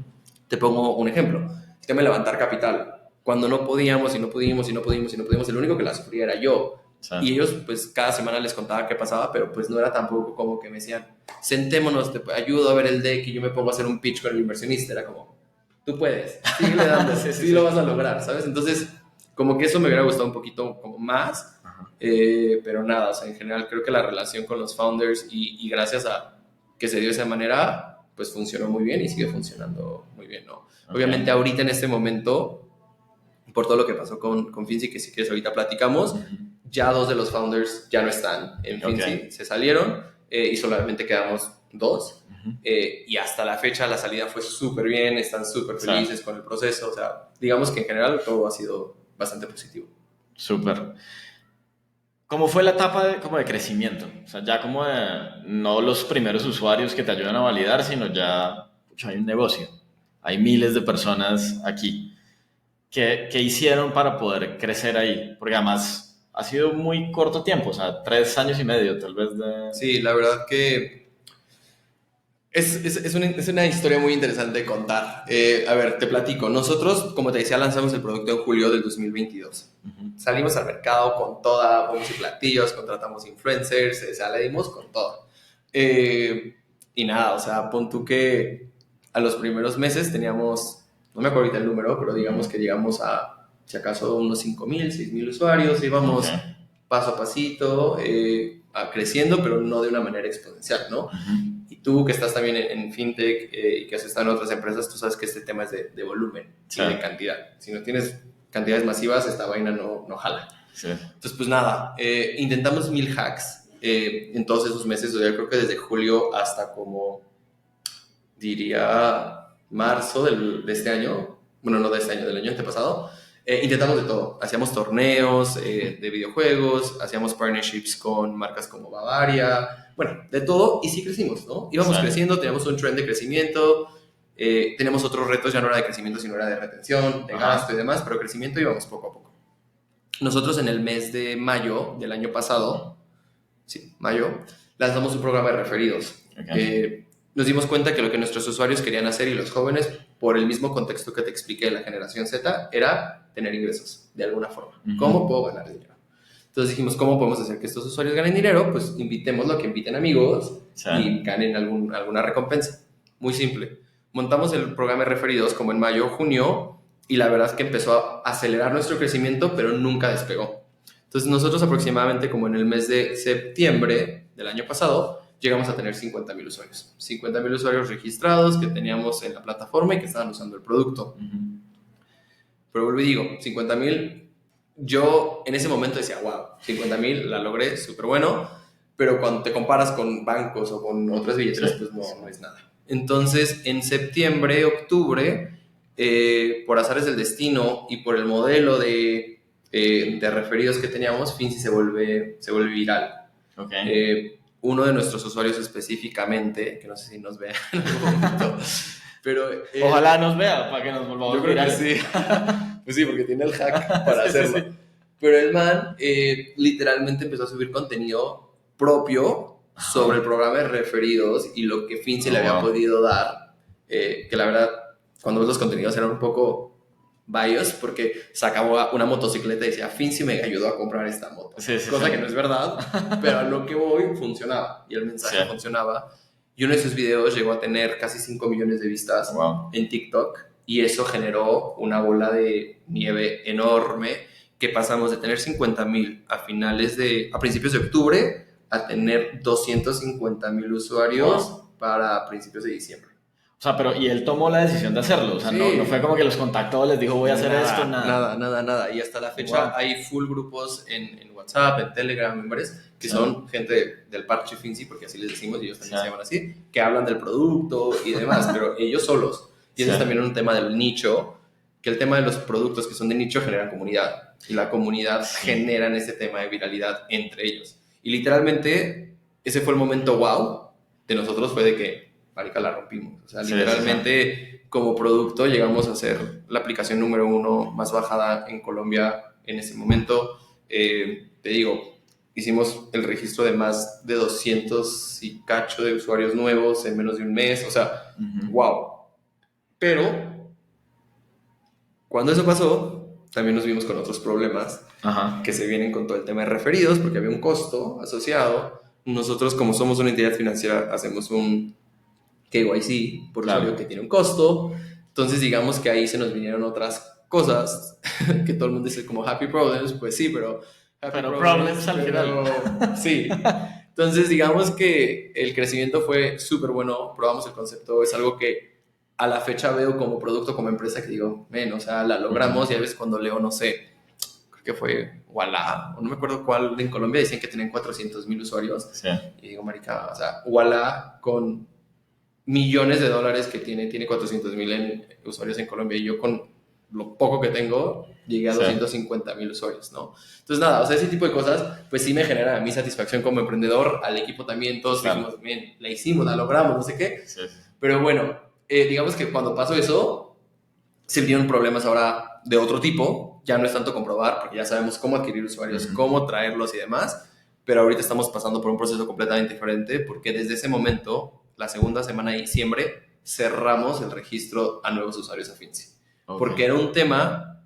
Te pongo un ejemplo, el tema de levantar capital. Cuando no podíamos y no pudimos y no pudimos y no pudimos, el único que la sufría era yo. Sí. Y ellos, pues, cada semana les contaba qué pasaba, pero pues no era tampoco como que me decían, sentémonos, te ayudo a ver el deck y yo me pongo a hacer un pitch con el inversionista. Era como, tú puedes, síguele dando, sí lo vas a lograr, ¿sabes? Entonces, como que eso me hubiera gustado un poquito como más, pero nada, o sea, en general creo que la relación con los founders y gracias a que se dio de esa manera, pues funcionó muy bien y sigue funcionando muy bien, ¿no? Ok. Obviamente ahorita en este momento, por todo lo que pasó con Finzi, que si quieres ahorita platicamos, Ujú. ya dos de los founders ya no están en Finzi, Ok. se salieron y solamente quedamos dos. Ujú. Y hasta la fecha la salida fue súper bien, están súper Sí. felices con el proceso, o sea, digamos que en general todo ha sido bastante positivo. Súper. ¿Cómo fue la etapa como de crecimiento? O sea, ya como de, no los primeros usuarios que te ayudan a validar, sino ya pucha, hay un negocio. Hay miles de personas aquí. ¿Qué hicieron para poder crecer ahí? Porque además ha sido muy corto tiempo, o sea, 3 años y medio tal vez de... Sí, la verdad que es una historia muy interesante de contar. A ver, te platico. Nosotros, como te decía, lanzamos el producto en julio del 2022. Ujú. Salimos al mercado con toda, bombos y platillos, contratamos influencers, o sea, le dimos con todo. Y nada, o sea, pon tú que a los primeros meses teníamos, no me acuerdo ahorita el número, pero digamos que llegamos a, si acaso, unos 5,000, 6,000 usuarios, Ok. íbamos paso a pasito, creciendo, pero no de una manera exponencial, ¿no? Ujú. Y tú que estás también en fintech y que has estado en otras empresas, tú sabes que este tema es de volumen Sí. y de cantidad. Si no tienes cantidades masivas, esta vaina no jala. Sí. Entonces, pues nada, intentamos 1,000 hacks en todos esos meses. O sea, yo creo que desde julio hasta como, diría, marzo de este año, bueno, no de este año, del año antepasado, intentamos de todo. Hacíamos torneos de videojuegos, hacíamos partnerships con marcas como Bavaria, bueno, de todo, y sí crecimos, ¿no? Íbamos Sí. creciendo, teníamos un trend de crecimiento, teníamos otros retos, ya no era de crecimiento, sino era de retención, de Ajá. gasto y demás, pero crecimiento íbamos poco a poco. Nosotros en el mes de mayo del año pasado, sí, mayo, lanzamos un programa de referidos. Ok. Nos dimos cuenta que lo que nuestros usuarios querían hacer y los jóvenes, por el mismo contexto que te expliqué de la generación Z, era tener ingresos de alguna forma. Ujú. ¿Cómo puedo ganar dinero? Entonces dijimos, ¿cómo podemos hacer que estos usuarios ganen dinero? Pues invitémoslo a que inviten amigos Sí. y ganen alguna recompensa. Muy simple. Montamos el programa de referidos como en mayo o junio y la verdad es que empezó a acelerar nuestro crecimiento, pero nunca despegó. Entonces nosotros aproximadamente como en el mes de septiembre del año pasado llegamos a tener 50,000 usuarios. 50,000 usuarios registrados que teníamos en la plataforma y que estaban usando el producto. Ujú. Pero vuelvo y digo, 50,000, yo en ese momento decía, wow, 50,000 la logré, súper bueno, pero cuando te comparas con bancos o con otras billeteras, Sí. pues no es nada. Entonces, en septiembre, octubre, por azares del destino y por el modelo de referidos que teníamos, Finzi se vuelve viral. Ok. Uno de nuestros usuarios específicamente, que no sé si nos vea en algún momento, pero él, Ojalá nos vea para que nos volvamos yo creo que virales. sí. Pues sí, porque tiene el hack para Sí, sí, hacerlo. sí. Pero el man literalmente empezó a subir contenido propio sobre el programa de referidos y lo que Finzi le había Wow. podido dar. Que la verdad, cuando ves los contenidos eran un poco bios porque sacaba una motocicleta y decía, Finzi me ayudó a comprar esta moto. Sí, sí, Cosa sí. que no es verdad, pero a lo que voy funcionaba y el mensaje Sí. funcionaba. Y uno de sus videos llegó a tener casi 5 millones de vistas Wow. en TikTok y eso generó una bola de nieve enorme que pasamos de tener 50,000 a principios de octubre a tener 250,000 usuarios Wow. para principios de diciembre. O sea, pero y él tomó la decisión de hacerlo. O sea, Sí. no fue como que los contactó, les dijo voy a hacer esto, nada. Nada. Y hasta la fecha Wow. hay full grupos en WhatsApp, en Telegram, en varios, que Sí. son gente del parche Finzi, porque así les decimos, y ellos también Sí. se llaman así, que hablan del producto y demás, pero ellos solos. Y ese Sí. es también un tema del nicho, que el tema de los productos que son de nicho generan comunidad. Y la comunidad Sí. generan ese tema de viralidad entre ellos. Y literalmente, ese fue el momento wow de nosotros, fue de que marica, la rompimos. O sea, Sí, literalmente como producto llegamos a ser la aplicación número 1 más bajada en Colombia en ese momento. Te digo, hicimos el registro de más de 200 y cacho de usuarios nuevos en menos de un mes. O sea, wow. Pero cuando eso pasó, también nos vimos con otros problemas que se vienen con todo el tema de referidos, porque había un costo asociado. Nosotros, como somos una entidad financiera, hacemos un KYC por usuario que tiene un costo. Entonces, digamos que ahí se nos vinieron otras cosas que todo el mundo dice como happy problems, pues sí, pero happy problems al final. Sí. Entonces, digamos que el crecimiento fue súper bueno, probamos el concepto, es algo que a la fecha veo como producto, como empresa, que digo, o sea, la logramos. Y a veces cuando leo, no sé, creo que fue Ualá, o no me acuerdo cuál, en Colombia decían que tenían 400,000 usuarios. Sí. Y digo, marica, o sea, Ualá con millones de dólares que tiene 400,000 usuarios en Colombia, y yo con lo poco que tengo llegué a 250,000 usuarios, ¿no? Entonces nada, o sea, ese tipo de cosas pues sí me generan a mí satisfacción como emprendedor, al equipo también, todos dijimos, bien, la hicimos, la logramos, no sé qué. Sí. Pero bueno, digamos que cuando pasó eso, se vinieron problemas ahora de otro tipo, ya no es tanto comprobar, porque ya sabemos cómo adquirir usuarios, cómo traerlos y demás, pero ahorita estamos pasando por un proceso completamente diferente, porque desde ese momento, la segunda semana de diciembre, cerramos el registro a nuevos usuarios a Finzi. Porque era un tema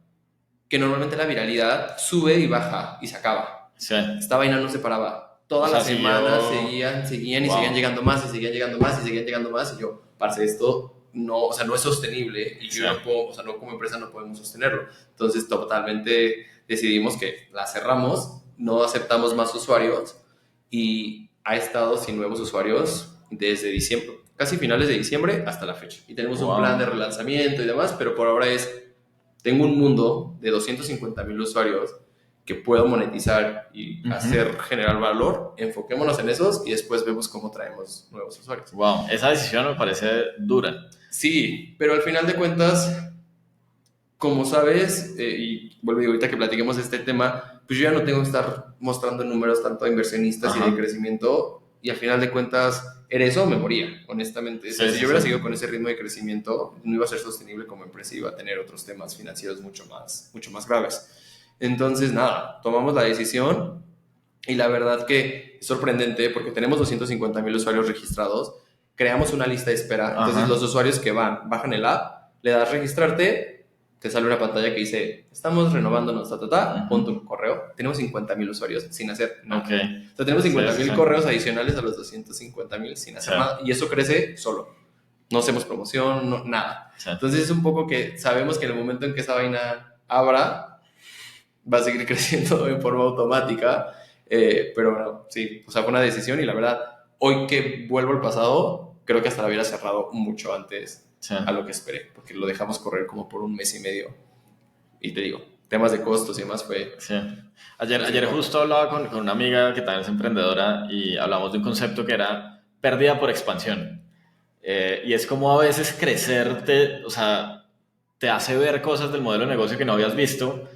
que normalmente la viralidad sube y baja y se acaba. Sí. Esta vaina no se paraba. Todas las semanas seguían y seguían llegando más y seguían llegando más y seguían llegando más. Y yo, parce, esto no, o sea, no es sostenible y yo no puedo, o sea, no, como empresa no podemos sostenerlo. Entonces, totalmente decidimos que la cerramos, no aceptamos más usuarios y ha estado sin nuevos usuarios desde diciembre, casi finales de diciembre hasta la fecha. Y tenemos un plan de relanzamiento y demás, pero por ahora tengo un mundo de 250,000 usuarios que puedo monetizar y hacer generar valor. Enfoquémonos en esos y después vemos cómo traemos nuevos usuarios. Wow, esa decisión me parece dura. Sí, pero al final de cuentas, como sabes, y vuelvo a decir, ahorita que platiquemos este tema, pues yo ya no tengo que estar mostrando números tanto a inversionistas y de crecimiento, y al final de cuentas, era eso o me moría, honestamente. Si yo hubiera seguido con ese ritmo de crecimiento, no iba a ser sostenible como empresa, iba a tener otros temas financieros mucho más graves. Entonces, nada, tomamos la decisión y la verdad que es sorprendente porque tenemos 250,000 usuarios registrados, creamos una lista de espera, entonces los usuarios que bajan el app, le das registrarte, te sale una pantalla que dice, estamos renovándonos, pon tu correo. Tenemos 50,000 usuarios sin hacer nada. O sea, tenemos 50,000 correos adicionales a los 250,000 sin hacer nada, y eso crece solo. No hacemos promoción, no, nada. Entonces es un poco que sabemos que en el momento en que esa vaina abra, va a seguir creciendo en forma automática, pero bueno, sí, o sea, fue una decisión y la verdad, hoy que vuelvo al pasado, creo que hasta la hubiera cerrado mucho antes a lo que esperé, porque lo dejamos correr como por un mes y medio. Y te digo, temas de costos y demás fue... Sí. Ayer justo hablaba con una amiga que también es emprendedora y hablamos de un concepto que era pérdida por expansión. Y es como a veces crecer o sea, te hace ver cosas del modelo de negocio que no habías visto,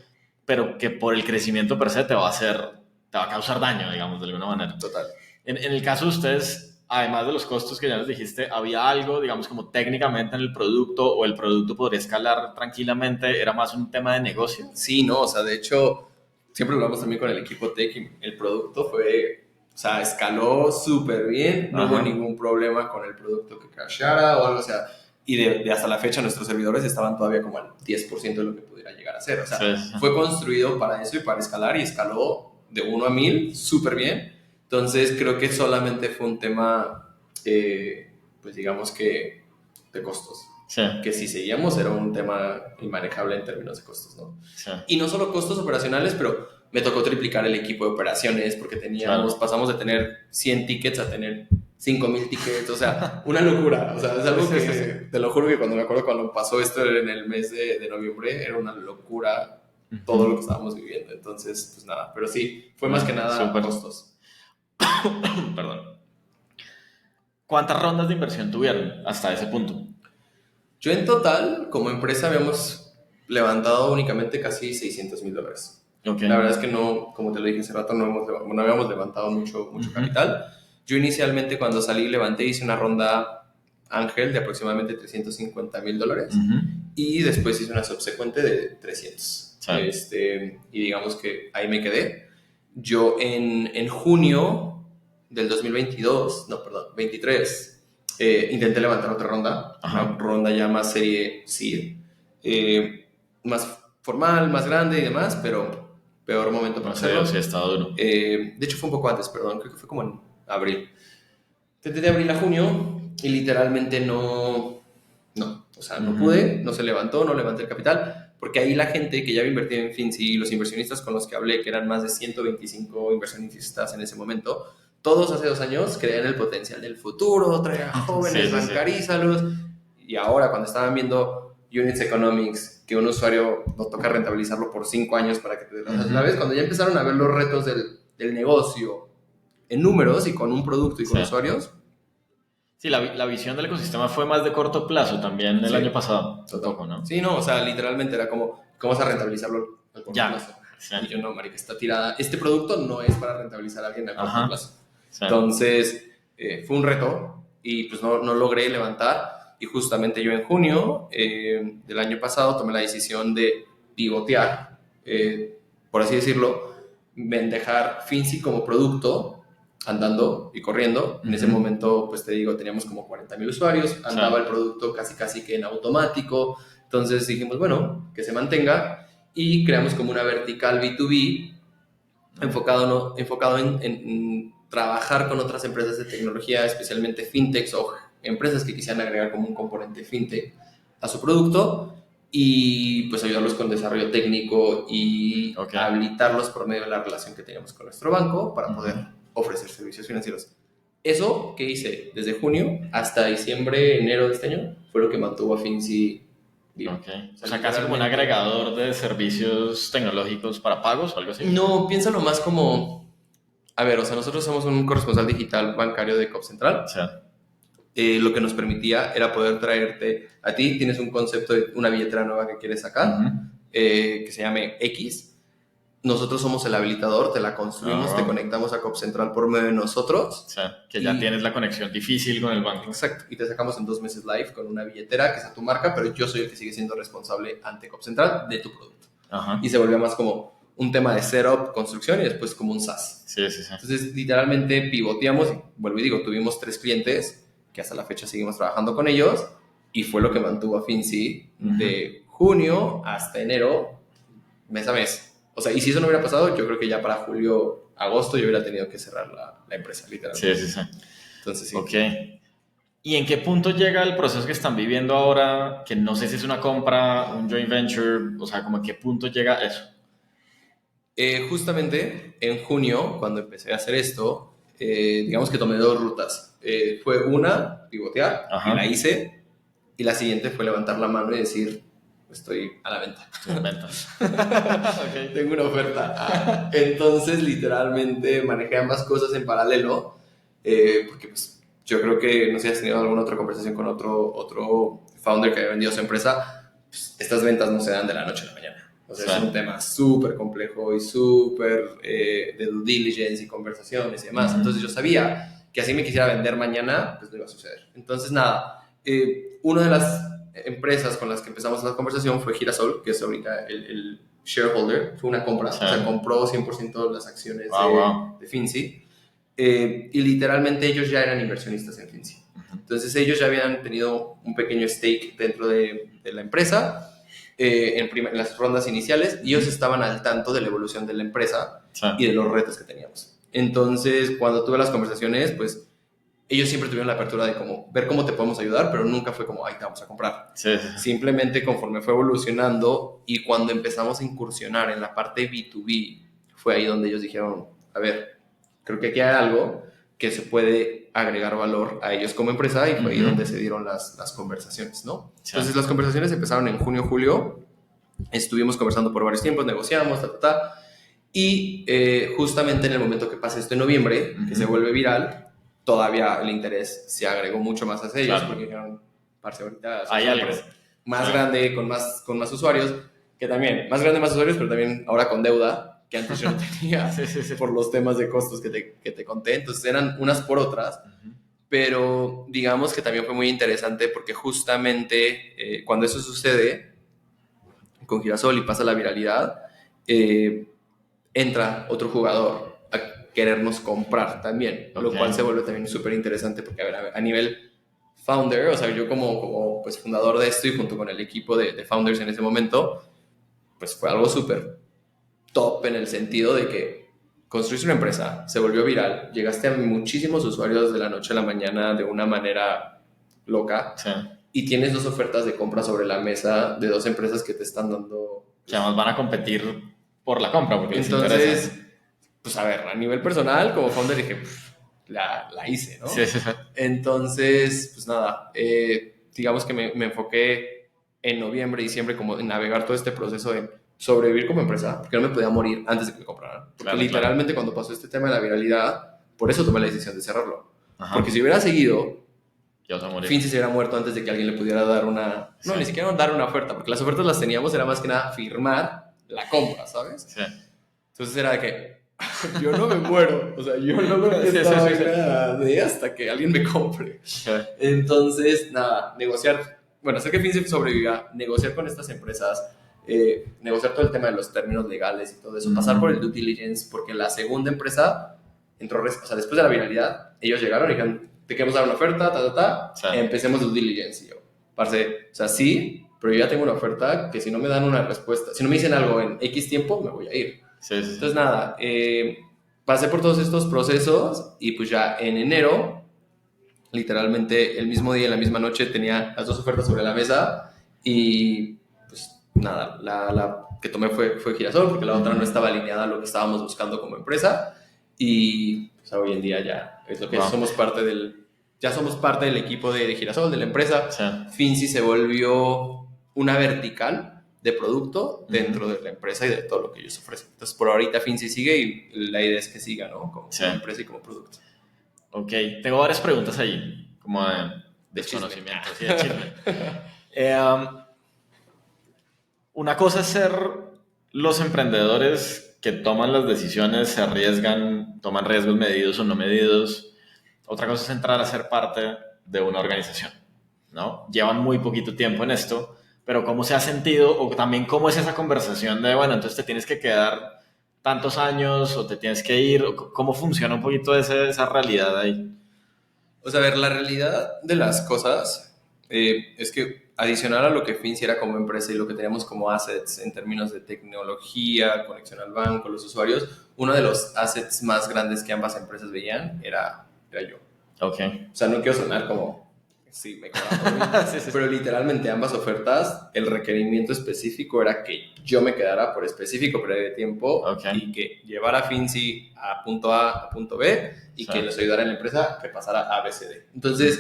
pero que por el crecimiento per se te va a causar daño, digamos, de alguna manera. Total. En el caso de ustedes, además de los costos que ya les dijiste, ¿había algo, digamos, como técnicamente en el producto o el producto podría escalar tranquilamente? ¿Era más un tema de negocio? Sí, no, o sea, de hecho, siempre hablamos también con el equipo tech y el producto o sea, escaló súper bien, no hubo ningún problema con el producto que crashara o algo, o sea, y de hasta la fecha nuestros servidores estaban todavía como al 10% de lo que pudiera llegar a ser, o sea, fue construido para eso y para escalar y escaló de 1 a 1000 súper bien. Entonces creo que solamente fue un tema, pues digamos que de costos. Que si seguíamos era un tema inmanejable en términos de costos, ¿no? Y no solo costos operacionales, pero me tocó triplicar el equipo de operaciones porque pasamos de tener 100 tickets a tener 5,000 tickets, o sea, una locura, o sea, es algo que te lo juro que cuando pasó esto en el mes de noviembre era una locura todo lo que estábamos viviendo. Entonces, pues nada, pero sí, fue más que nada costos. Perdón. ¿Cuántas rondas de inversión tuvieron hasta ese punto? Yo en total, como empresa, habíamos levantado únicamente casi $600,000. La verdad es que no, como te lo dije hace rato, no habíamos levantado mucho capital. Yo inicialmente cuando salí hice una ronda ángel de aproximadamente $350,000 Ujú. y después hice una subsecuente de 300. Sí. Y digamos que ahí me quedé. Yo en junio del 2022, no, perdón, 23, intenté levantar otra ronda, Ajá. una ronda ya más serie seed, más formal, más grande y demás, pero peor momento para No sé, hacerlo. sí, estaba duro. De hecho fue un poco antes, perdón, creo que fue como en abril. Intenté de abril a junio y literalmente no, o sea, no Ujú. pude, no se levantó, no levanté el capital, porque ahí la gente que ya había invertido en Finzi, los inversionistas con los que hablé, que eran más de 125 inversionistas en ese momento, todos hace 2 años creían el potencial del futuro, traer a jóvenes, Sí, sí, sí. bancarízalos, y ahora cuando estaban viendo Units Economics, que un usuario nos toca rentabilizarlo por 5 años para que te Ujú. ¿sabes? Cuando ya empezaron a ver los retos del negocio en números y con un producto y con Sí. usuarios. Sí, la visión del ecosistema fue más de corto plazo también el Sí, año pasado. Un total. poco, ¿no? Sí, no, o sea, literalmente era como, ¿cómo vas a rentabilizarlo al corto Ya. plazo? Sí. Y yo no, marica, está tirada. Este producto no es para rentabilizar a alguien a corto Ajá. plazo. Sí. Entonces, fue un reto y pues no logré levantar. Y justamente yo en junio del año pasado tomé la decisión de pivotear, por así decirlo, dejar Finzi como producto andando y corriendo. En ese Ujú. momento, pues te digo, teníamos como 40,000 usuarios, andaba Sí. el producto casi que en automático. Entonces dijimos, bueno, que se mantenga y creamos como una vertical B2B enfocado en trabajar con otras empresas de tecnología, especialmente fintechs o empresas que quisieran agregar como un componente fintech a su producto y pues ayudarlos con desarrollo técnico y Ok. habilitarlos por medio de la relación que teníamos con nuestro banco para Ujú. poder ofrecer servicios financieros. Eso que hice desde junio hasta diciembre, enero de este año, fue lo que mantuvo a Finzi vivo. Ok. O sea, casi como un agregador de servicios tecnológicos para pagos o algo así. No, piénsalo más como... A ver, o sea, nosotros somos un corresponsal digital bancario de COP Central. Sí. Lo que nos permitía era poder traerte a ti, tienes un concepto de una billetera nueva que quieres sacar, Ujú. que se llame X. Nosotros somos el habilitador, te la construimos, Ah, te conectamos a COP Central por medio de nosotros. o sea, que ya Y- tienes la conexión difícil con el banco. Exacto, y te sacamos en 2 meses live con una billetera que es a tu marca, pero yo soy el que sigue siendo responsable ante COP Central de tu producto. Ajá. Y se volvió más como un tema de setup, construcción y después como un SaaS. Sí, sí, sí. Entonces, literalmente pivoteamos y vuelvo y digo, tuvimos 3 clientes que hasta la fecha seguimos trabajando con ellos y fue lo que mantuvo a Finzi de junio hasta enero, mes a mes. O sea, y si eso no hubiera pasado, yo creo que ya para julio, agosto yo hubiera tenido que cerrar la empresa, literalmente. Sí, sí, sí. Entonces, sí. Ok. ¿Y en qué punto llega el proceso que están viviendo ahora? Que no sé si es una compra, un joint venture, o sea, como en qué punto llega eso. Justamente en junio, cuando empecé a hacer esto, digamos que tomé 2 rutas. Fue una, pivotear, Ajá. y la hice, y la siguiente fue levantar la mano y decir, estoy a la venta. En ventas. Ok. Tengo una oferta. Entonces, literalmente manejé ambas cosas en paralelo, porque pues, yo creo que, no sé si has tenido alguna otra conversación con otro founder que había vendido su empresa, pues, estas ventas no se dan de la noche a la mañana. O sea, Sí. es un tema súper complejo y súper de due diligence y conversaciones y demás. Ujú. Entonces yo sabía que así me quisiera vender mañana, pues no iba a suceder. Entonces nada, una de las empresas con las que empezamos la conversación fue Girasol, que es ahorita el shareholder, fue una compra, Sí. o sea, compró 100% las acciones Wow. de Finzi. Y literalmente ellos ya eran inversionistas en Finzi. Entonces ellos ya habían tenido un pequeño stake dentro de la empresa en las rondas iniciales y ellos estaban al tanto de la evolución de la empresa Sí. y de los retos que teníamos. Entonces, cuando tuve las conversaciones, pues ellos siempre tuvieron la apertura de como ver cómo te podemos ayudar, pero nunca fue como, ay, te vamos a comprar. Sí, sí, sí. Simplemente conforme fue evolucionando y cuando empezamos a incursionar en la parte B2B, fue ahí donde ellos dijeron, a ver, creo que aquí hay algo que se puede agregar valor a ellos como empresa y fue ahí Ujú. donde se dieron las conversaciones, ¿no? Sí. Entonces las conversaciones empezaron en junio, julio, estuvimos conversando por varios tiempos, negociamos, y justamente en el momento que pasa esto en noviembre, que se vuelve viral, todavía el interés se agregó mucho más hacia ellos, Claro. porque dijeron, parce, ahorita Hay una algo. empresa más Sí. grande, con más usuarios, que también, más grande, más usuarios, pero también ahora con deuda, que antes yo no tenía, Sí, sí, sí. por los temas de costos que te conté, entonces eran unas por otras, Ujú. pero digamos que también fue muy interesante porque justamente cuando eso sucede con Girasol y pasa la viralidad, entra otro jugador a querernos comprar también, lo cual se vuelve también súper interesante porque a nivel founder, o sea, yo como pues fundador de esto y junto con el equipo de founders en ese momento, pues fue algo súper top en el sentido de que construiste una empresa, se volvió viral, llegaste a muchísimos usuarios de la noche a la mañana de una manera loca, Sí. y tienes 2 ofertas de compra sobre la mesa de 2 empresas que te están dando... Que además van a competir por la compra porque les interesa. Entonces, pues a ver, a nivel personal, como founder dije, la hice, ¿no? Sí. Entonces, pues nada, digamos que me enfoqué en noviembre, diciembre, como en navegar todo este proceso de sobrevivir como empresa, porque no me podía morir antes de que me compraran. Porque Claro, literalmente cuando pasó este tema de la viralidad, por eso tomé la decisión de cerrarlo. Ajá. Porque si hubiera seguido, Ya se morir. Finzi se hubiera muerto antes de que alguien le pudiera dar una... No, Sí. ni siquiera dar una oferta, porque las ofertas las teníamos, era más que nada firmar la compra, ¿sabes? Sí. Entonces era de que yo no me muero, o sea, yo no me Sí. hasta que alguien me compre. Sí. Entonces, nada, negociar, bueno, hacer que Finzi sobreviva, negociar con estas empresas, negociar todo el tema de los términos legales y todo eso, pasar por el due diligence, porque la segunda empresa entró, o sea, después de la viralidad, ellos llegaron y dijeron, te queremos dar una oferta, Sí. empecemos due diligence. Y yo, parce, o sea, sí, pero yo ya tengo una oferta que si no me dan una respuesta, si no me dicen algo en X tiempo, me voy a ir. Sí. Entonces, nada, pasé por todos estos procesos y pues ya en enero, literalmente el mismo día, en la misma noche, tenía las 2 ofertas sobre la mesa y pues nada, la que tomé fue Girasol porque la otra no estaba alineada a lo que estábamos buscando como empresa y pues hoy en día ya es lo que somos parte del equipo de Girasol, de la empresa. Sí. Finzi se volvió una vertical de producto dentro de la empresa y de todo lo que ellos ofrecen. Entonces, por ahorita Finzi sigue y la idea es que siga, ¿no? Como empresa y como producto. Ok, tengo varias preguntas ahí, como de desconocimiento, sí, de chisme. Una cosa es ser los emprendedores que toman las decisiones, se arriesgan, toman riesgos medidos o no medidos. Otra cosa es entrar a ser parte de una organización, ¿no? Llevan muy poquito tiempo en esto, pero ¿cómo se ha sentido? O también cómo es esa conversación de, bueno, entonces te tienes que quedar tantos años o te tienes que ir. ¿Cómo funciona un poquito esa realidad ahí? O sea, a ver, la realidad de las cosas es que adicional a lo que Finzi era como empresa y lo que teníamos como assets en términos de tecnología, conexión al banco, los usuarios, uno de los assets más grandes que ambas empresas veían era yo. Ok. O sea, no quiero sonar como, sí, me quedaba sí. Pero literalmente ambas ofertas, el requerimiento específico era que yo me quedara por específico periodo de tiempo y que llevara a Finzi a punto A a punto B y que les ayudara en la empresa que pasara a ABCD. Entonces,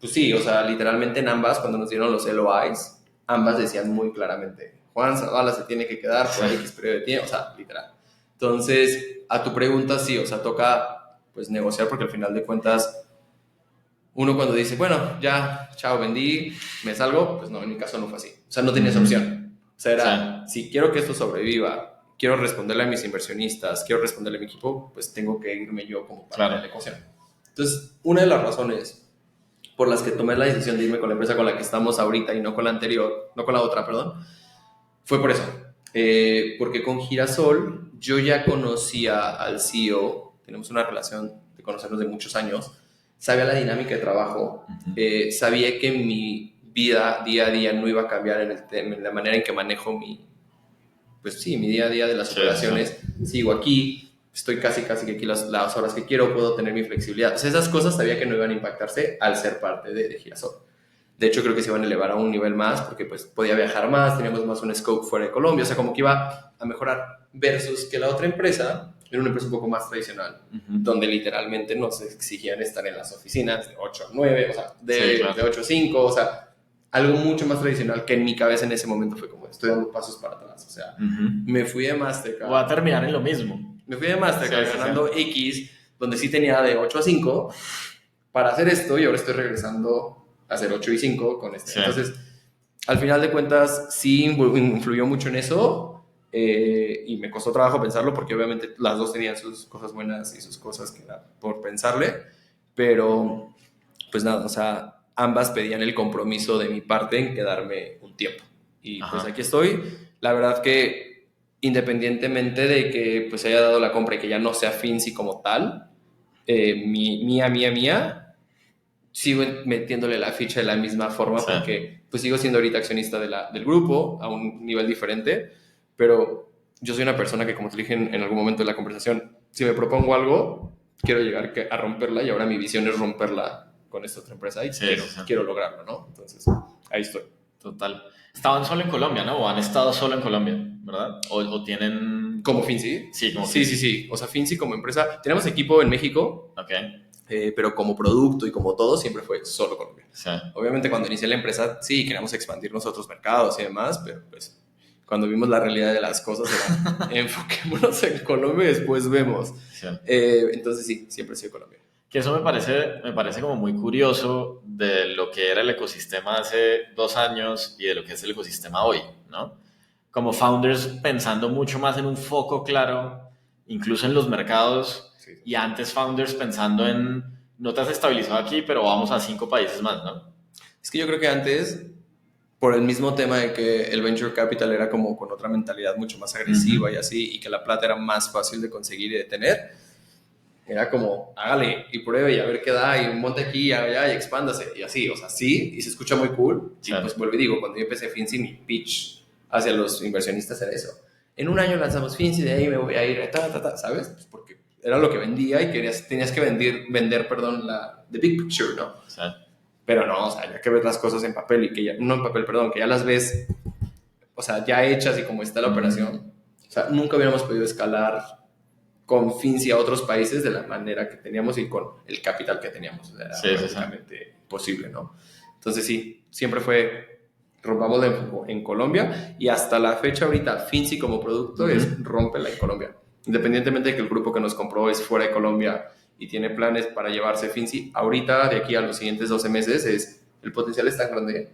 pues sí, o sea, literalmente en ambas, cuando nos dieron los LOIs, ambas decían muy claramente, Juan Zavala se tiene que quedar por X periodo de tiempo, o sea, literal. Entonces, a tu pregunta, sí, o sea, toca pues negociar porque al final de cuentas uno cuando dice, bueno, ya, chao, vendí, me salgo, pues no, en mi caso no fue así. O sea, no tenías opción. O sea, era, si quiero que esto sobreviva, quiero responderle a mis inversionistas, quiero responderle a mi equipo, pues tengo que irme yo como parte de la ecuación. Entonces, una de las razones por las que tomé la decisión de irme con la empresa con la que estamos ahorita y no con la anterior, no con la otra, perdón, fue por eso. Porque con Girasol yo ya conocía al CEO, tenemos una relación de conocernos de muchos años, sabía la dinámica de trabajo, sabía que mi vida día a día no iba a cambiar en la manera en que manejo mi día a día de las operaciones. Sigo aquí, estoy casi que aquí las horas que quiero, puedo tener mi flexibilidad. O sea, esas cosas sabía que no iban a impactarse al ser parte de Girasol. De hecho, creo que se iban a elevar a un nivel más porque pues podía viajar más, teníamos más un scope fuera de Colombia, o sea, como que iba a mejorar versus que la otra empresa era una empresa un poco más tradicional, donde literalmente nos exigían estar en las oficinas de 8 a 9, o sea, de 8 a 5, o sea, algo mucho más tradicional que en mi cabeza en ese momento fue como, estoy dando pasos para atrás, o sea, me fui de Mastercard. Voy a terminar en lo mismo. Me fui de Mastercard ganando X, donde sí tenía de 8 a 5 para hacer esto y ahora estoy regresando a hacer 8 y 5 con este. Entonces, al final de cuentas, sí influyó mucho en eso y me costó trabajo pensarlo porque obviamente las dos tenían sus cosas buenas y sus cosas que era por pensarle, pero pues nada, o sea, ambas pedían el compromiso de mi parte en quedarme un tiempo. Y pues Ajá. aquí estoy. La verdad que independientemente de que pues haya dado la compra y que ya no sea Finzi como tal, mía, sigo metiéndole la ficha de la misma forma Sí. porque pues sigo siendo ahorita accionista del grupo a un nivel diferente, pero yo soy una persona que, como te dije en algún momento de la conversación, si me propongo algo, quiero llegar a romperla y ahora mi visión es romperla con esta otra empresa y Sí, sí, sí. quiero lograrlo, ¿no? Entonces, ahí estoy. Total. Estaban solo en Colombia, ¿no? O han estado solo en Colombia, ¿verdad? O tienen... ¿Como Finzi? Sí, como Sí, Finzi. sí, sí. O sea, Finzi como empresa, tenemos equipo en México, Ok. pero como producto y como todo siempre fue solo Colombia. Sí. Obviamente cuando inicié la empresa sí queríamos expandirnos a otros mercados y demás, pero pues cuando vimos la realidad de las cosas era enfoquémonos en Colombia y después vemos. Sí. Entonces sí, siempre he sido Colombia. Que eso me parece como muy curioso de lo que era el ecosistema hace 2 años y de lo que es el ecosistema hoy, ¿no? Como founders pensando mucho más en un foco claro, incluso en los mercados, Sí. y antes founders pensando en, no te has estabilizado aquí, pero vamos a 5 países más, ¿no? Es que yo creo que antes, por el mismo tema de que el venture capital era como con otra mentalidad mucho más agresiva y así, y que la plata era más fácil de conseguir y de tener, era como, hágale y pruebe y a ver qué da y monte aquí y allá y expándase y así, o sea, sí, y se escucha muy cool. Sí. Y pues vuelvo y digo, cuando yo empecé Finzi, mi pitch hacia los inversionistas era eso. En un año lanzamos Finzi, de ahí me voy a ir, ¿sabes? Pues porque era lo que vendía y tenías que vender, perdón, the big picture, ¿no? Sí. Pero no, o sea, ya que ves las cosas en papel y que ya, no en papel, perdón, que ya las ves, o sea, ya hechas y como está la operación, o sea, nunca hubiéramos podido escalar con Finzi a otros países de la manera que teníamos y con el capital que teníamos. Era prácticamente imposible, ¿no? Entonces sí, siempre fue rompamos en Colombia y hasta la fecha ahorita Finzi como producto es rómpela en Colombia. Independientemente de que el grupo que nos compró es fuera de Colombia y tiene planes para llevarse Finzi, ahorita de aquí a los siguientes 12 meses el potencial es tan grande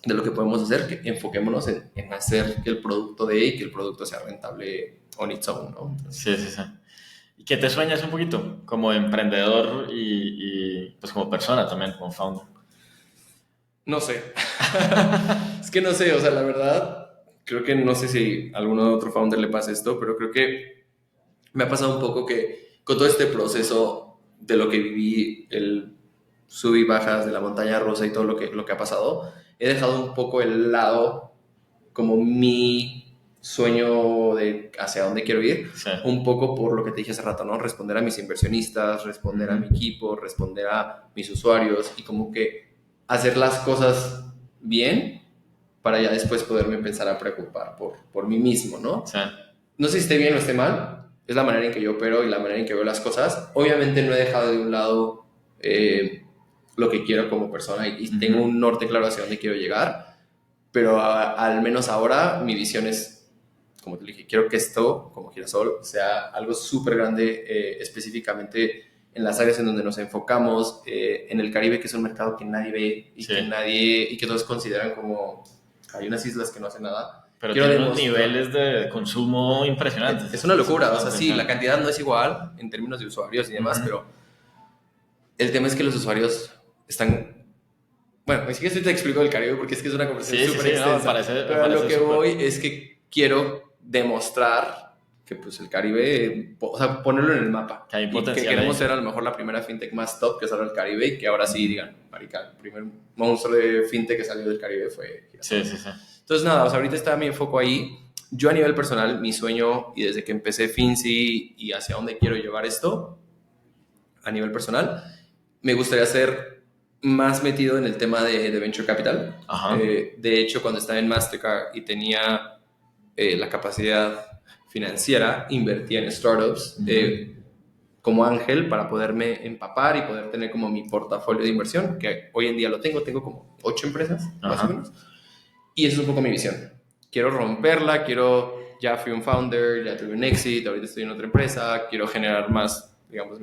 de lo que podemos hacer que enfoquémonos en hacer que el producto dé y que el producto sea rentable on its own, ¿no? Sí, sí, sí. ¿Y qué te sueñas un poquito como emprendedor y pues como persona también, como founder? No sé. Es que no sé, o sea, la verdad, creo que no sé si a algún otro founder le pasa esto, pero creo que me ha pasado un poco que con todo este proceso de lo que viví, el sub y bajas de la montaña rusa y todo lo que ha pasado, he dejado un poco el lado como mi sueño de hacia dónde quiero ir, Sí. un poco por lo que te dije hace rato, ¿no? Responder a mis inversionistas, responder a mi equipo, responder a mis usuarios y como que hacer las cosas bien para ya después poderme empezar a preocupar por mí mismo, ¿no? Sí. No sé si esté bien o esté mal, es la manera en que yo opero y la manera en que veo las cosas. Obviamente no he dejado de un lado lo que quiero como persona y tengo un norte claro hacia dónde quiero llegar, pero al menos ahora mi visión es, como te dije, quiero que esto, como Girasol, sea algo súper grande, específicamente en las áreas en donde nos enfocamos, en el Caribe, que es un mercado que nadie ve y que todos consideran como hay unas islas que no hacen nada. Pero tiene unos niveles de consumo impresionantes. Es una locura, o sea, sí, la cantidad no es igual en términos de usuarios y demás, pero el tema es que los usuarios están... Bueno, es que esto te explico el Caribe porque es que es una conversación súper extensa. No, pero lo que voy es que quiero demostrar que pues el Caribe, o sea, ponerlo en el mapa. Que hay potencial. Y que queremos ser a lo mejor la primera fintech más top que salió del Caribe y que ahora sí digan, marica, el primer monstruo de fintech que salió del Caribe fue Girasol. Sí. Entonces nada, o sea, ahorita está mi enfoco ahí. Yo a nivel personal, mi sueño y desde que empecé Finzi y hacia dónde quiero llevar esto, a nivel personal, me gustaría ser más metido en el tema de Venture Capital. De hecho, cuando estaba en Mastercard y tenía la capacidad financiera, invertía en startups como ángel para poderme empapar y poder tener como mi portafolio de inversión, que hoy en día lo tengo como 8 empresas, más o menos. Y esa es un poco mi visión. Quiero romperla, ya fui un founder, ya tuve un exit, ahorita estoy en otra empresa, quiero generar más, digamos,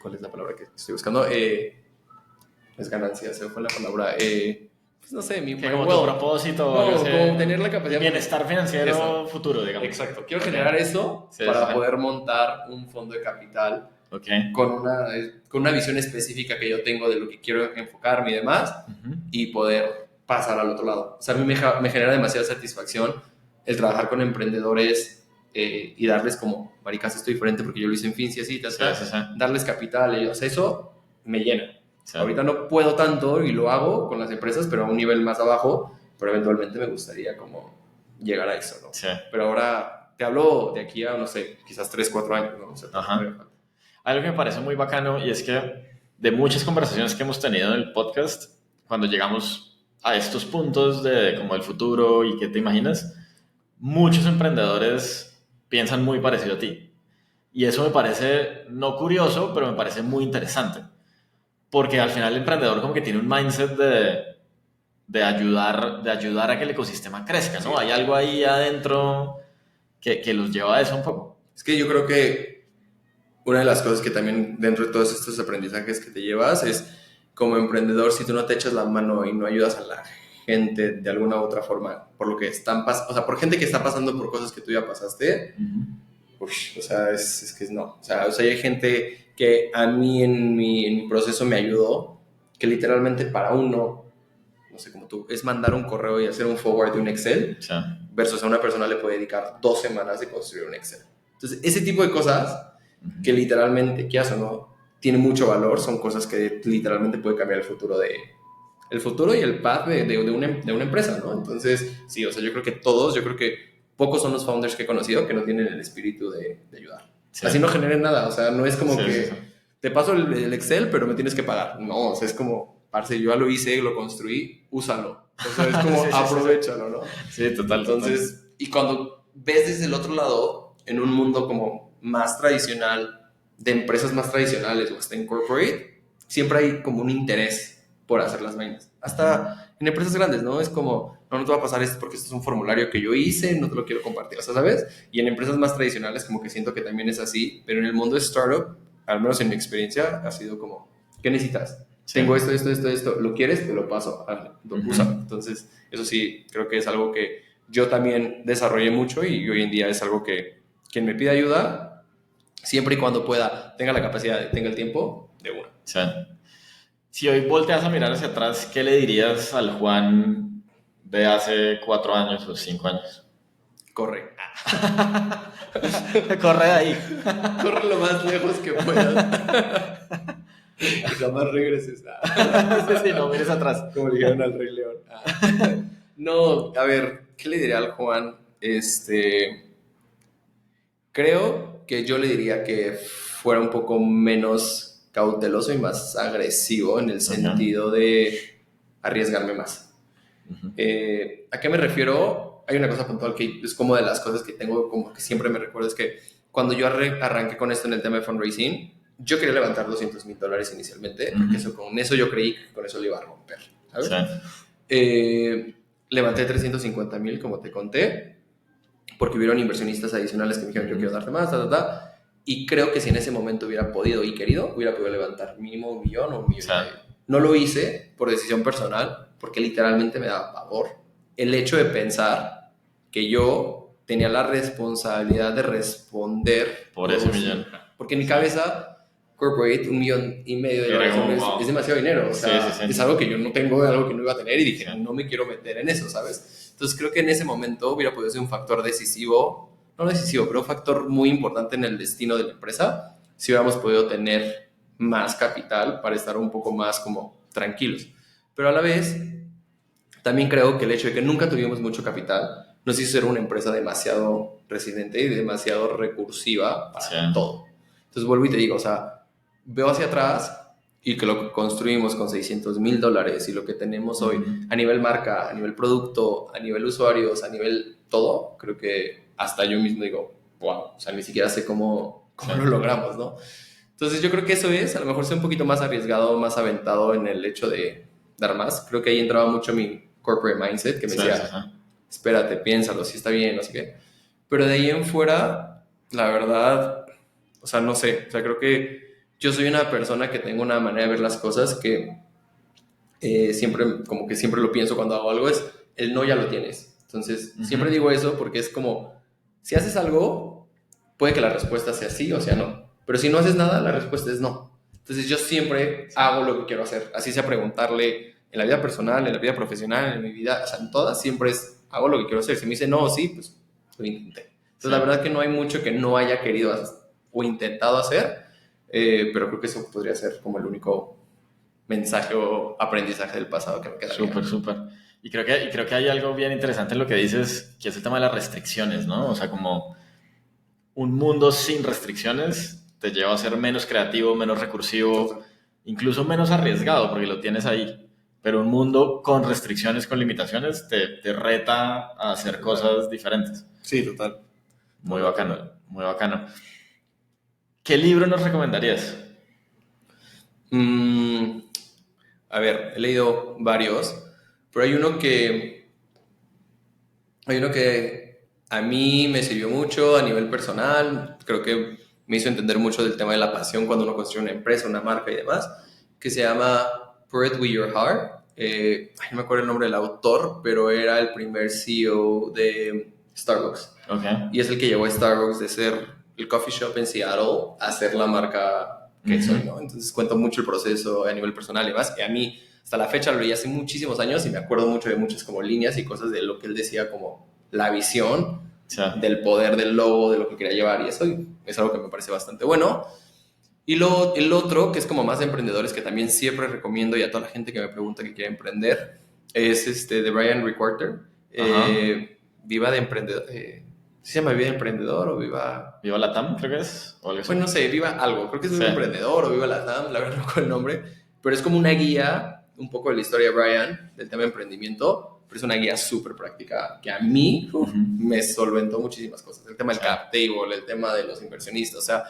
¿cuál es la palabra que estoy buscando? Es ganancia, se fue la palabra. Pues no sé, como tu propósito. Como tener la capacidad. Bienestar financiero futuro, digamos. Exacto. Quiero generar eso para poder montar un fondo de capital Ok. con una visión específica que yo tengo de lo que quiero enfocarme y demás, Ujú. y poder pasar al otro lado. O sea, a mí me genera demasiada satisfacción el trabajar con emprendedores y darles como, maricas, esto diferente porque yo lo hice en Fins y así, Sí, sí, sí. darles capital a ellos. Eso me llena. Sí. Ahorita no puedo tanto y lo hago con las empresas, pero a un nivel más abajo, pero eventualmente me gustaría como llegar a eso, ¿no? Sí. Pero ahora te hablo de aquí a, no sé, quizás 3, 4 años, ¿no? O sea, Ajá. Algo que me parece muy bacano y es que de muchas conversaciones que hemos tenido en el podcast, cuando llegamos a estos puntos de como el futuro y qué te imaginas, muchos emprendedores piensan muy parecido a ti. Y eso me parece no curioso, pero me parece muy interesante. Porque al final el emprendedor como que tiene un mindset de ayudar a que el ecosistema crezca, ¿no? Sí. Hay algo ahí adentro que los lleva a eso un poco. Es que yo creo que una de las cosas que también dentro de todos estos aprendizajes que te llevas es, como emprendedor, si tú no te echas la mano y no ayudas a la gente de alguna u otra forma por lo que están pasando, o sea, por gente que está pasando por cosas que tú ya pasaste, o sea, es que no. O sea, hay gente que a mí en mi proceso me ayudó, que literalmente para uno, no sé, como tú, es mandar un correo y hacer un forward de un Excel, Sí. versus a una persona le puede dedicar 2 semanas de construir un Excel. Entonces, ese tipo de cosas que literalmente, ¿qué haces o no? Tiene mucho valor, son cosas que literalmente puede cambiar el futuro y el path de una empresa, ¿no? Entonces, sí, o sea, yo creo que pocos son los founders que he conocido que no tienen el espíritu de ayudar. Sí. Así no generen nada, o sea, no es como Sí, que sí, sí. te paso el Excel, pero me tienes que pagar. No, o sea, es como, parce, yo ya lo hice, lo construí, úsalo. O sea, es como, Sí, sí, sí, sí. aprovechalo, ¿no? Sí, total. Entonces, y cuando ves desde el otro lado, en un mundo como más tradicional, de empresas más tradicionales o hasta en corporate, siempre hay como un interés por hacer las vainas. Hasta en empresas grandes, ¿no? Es como, no te va a pasar esto porque esto es un formulario que yo hice, no te lo quiero compartir, o sea, ¿sabes? Y en empresas más tradicionales como que siento que también es así, pero en el mundo de startup, al menos en mi experiencia, ha sido como, ¿qué necesitas? Sí. Tengo esto, ¿lo quieres? Te lo paso, úsalo. Entonces, eso sí, creo que es algo que yo también desarrollé mucho y hoy en día es algo que quien me pide ayuda, siempre y cuando pueda, tenga la capacidad, tenga el tiempo, de una. Sí. Si hoy volteas a mirar hacia atrás, ¿qué le dirías al Juan de hace 4 años o 5 años? Corre. Corre de ahí. Corre lo más lejos que puedas. Y jamás regreses. Sí, no mires atrás. Como le dijeron al Rey León. No, a ver, ¿qué le diría al Juan? Creo que yo le diría que fuera un poco menos cauteloso y más agresivo en el sentido de arriesgarme más. ¿A qué me refiero? Hay una cosa puntual que es como de las cosas que tengo, como que siempre me recuerdo, es que cuando yo arranqué con esto en el tema de fundraising, yo quería levantar $200,000 inicialmente, porque con eso yo creí que con eso lo iba a romper, ¿sabes? Sí. Levanté 350,000, como te conté, porque hubieron inversionistas adicionales que me dijeron, yo quiero darte más, y creo que si en ese momento hubiera podido y querido, hubiera podido levantar mínimo 1 millón o 1,5 millones. No lo hice por decisión personal, porque literalmente me daba pavor el hecho de pensar que yo tenía la responsabilidad de responder por ese millón. Porque en mi cabeza, corporate, $1,5 millones es demasiado dinero. O sea, sí. Es algo que yo no tengo, algo que no iba a tener, y dije, no me quiero meter en eso, ¿sabes? Entonces creo que en ese momento hubiera podido ser un factor decisivo, no decisivo, pero un factor muy importante en el destino de la empresa, si hubiéramos podido tener más capital para estar un poco más como tranquilos. Pero a la vez, también creo que el hecho de que nunca tuvimos mucho capital nos hizo ser una empresa demasiado resiliente y demasiado recursiva para todo. Entonces vuelvo y te digo, o sea, veo hacia atrás y que lo que construimos con $600,000 y lo que tenemos hoy a nivel marca, a nivel producto, a nivel usuarios, a nivel todo, creo que hasta yo mismo digo, wow, o sea, ni siquiera sé cómo lo logramos, ¿no? Entonces yo creo que eso es, a lo mejor ser un poquito más arriesgado, más aventado en el hecho de dar más. Creo que ahí entraba mucho mi corporate mindset, que me decía, espérate, piénsalo, si está bien, no sé qué. Pero de ahí en fuera, la verdad, o sea, no sé, o sea, creo que yo soy una persona que tengo una manera de ver las cosas que siempre, como que siempre lo pienso cuando hago algo, es el no ya lo tienes. Entonces, siempre digo eso porque es como, si haces algo, puede que la respuesta sea sí o sea no. Pero si no haces nada, la respuesta es no. Entonces yo siempre hago lo que quiero hacer. Así sea preguntarle en la vida personal, en la vida profesional, en mi vida, o sea, en todas, siempre es hago lo que quiero hacer. Si me dice no o sí, pues lo intenté. Entonces la verdad que no hay mucho que no haya querido hacer, o intentado hacer, pero creo que eso podría ser como el único mensaje o aprendizaje del pasado que me queda. Súper, súper. Y creo que hay algo bien interesante en lo que dices, que es el tema de las restricciones, ¿no? O sea, como un mundo sin restricciones te lleva a ser menos creativo, menos recursivo, incluso menos arriesgado, porque lo tienes ahí. Pero un mundo con restricciones, con limitaciones, te reta a hacer cosas diferentes. Sí, total. Muy bacano, muy bacano. ¿Qué libro nos recomendarías? Mm, a ver, he leído varios, pero hay uno que a mí me sirvió mucho a nivel personal. Creo que me hizo entender mucho del tema de la pasión cuando uno construye una empresa, una marca y demás, que se llama Pour It With Your Heart. No me acuerdo el nombre del autor, pero era el primer CEO de Starbucks. Okay. Y es el que llevó a Starbucks de ser el coffee shop en Seattle a ser la marca que soy, ¿no? Entonces cuento mucho el proceso a nivel personal y demás. Y a mí, hasta la fecha, lo leí hace muchísimos años y me acuerdo mucho de muchas como líneas y cosas de lo que él decía como la visión del poder del logo, de lo que quería llevar. Y eso es algo que me parece bastante bueno. Y el otro, que es como más de emprendedores, que también siempre recomiendo y a toda la gente que me pregunta que quiere emprender, es de Brian Recorder. Viva de emprendedor. ¿Sí se llama Viva de Emprendedor o Viva...? ¿Viva Latam, creo que es? ¿O algo así? Pues no sé, Viva algo. Creo que es Viva Emprendedor o Viva Latam, la verdad no recuerdo el nombre. Pero es como una guía, un poco de la historia de Brian, del tema de emprendimiento, pero es una guía súper práctica que a mí me solventó muchísimas cosas. El tema del cap table, el tema de los inversionistas, o sea...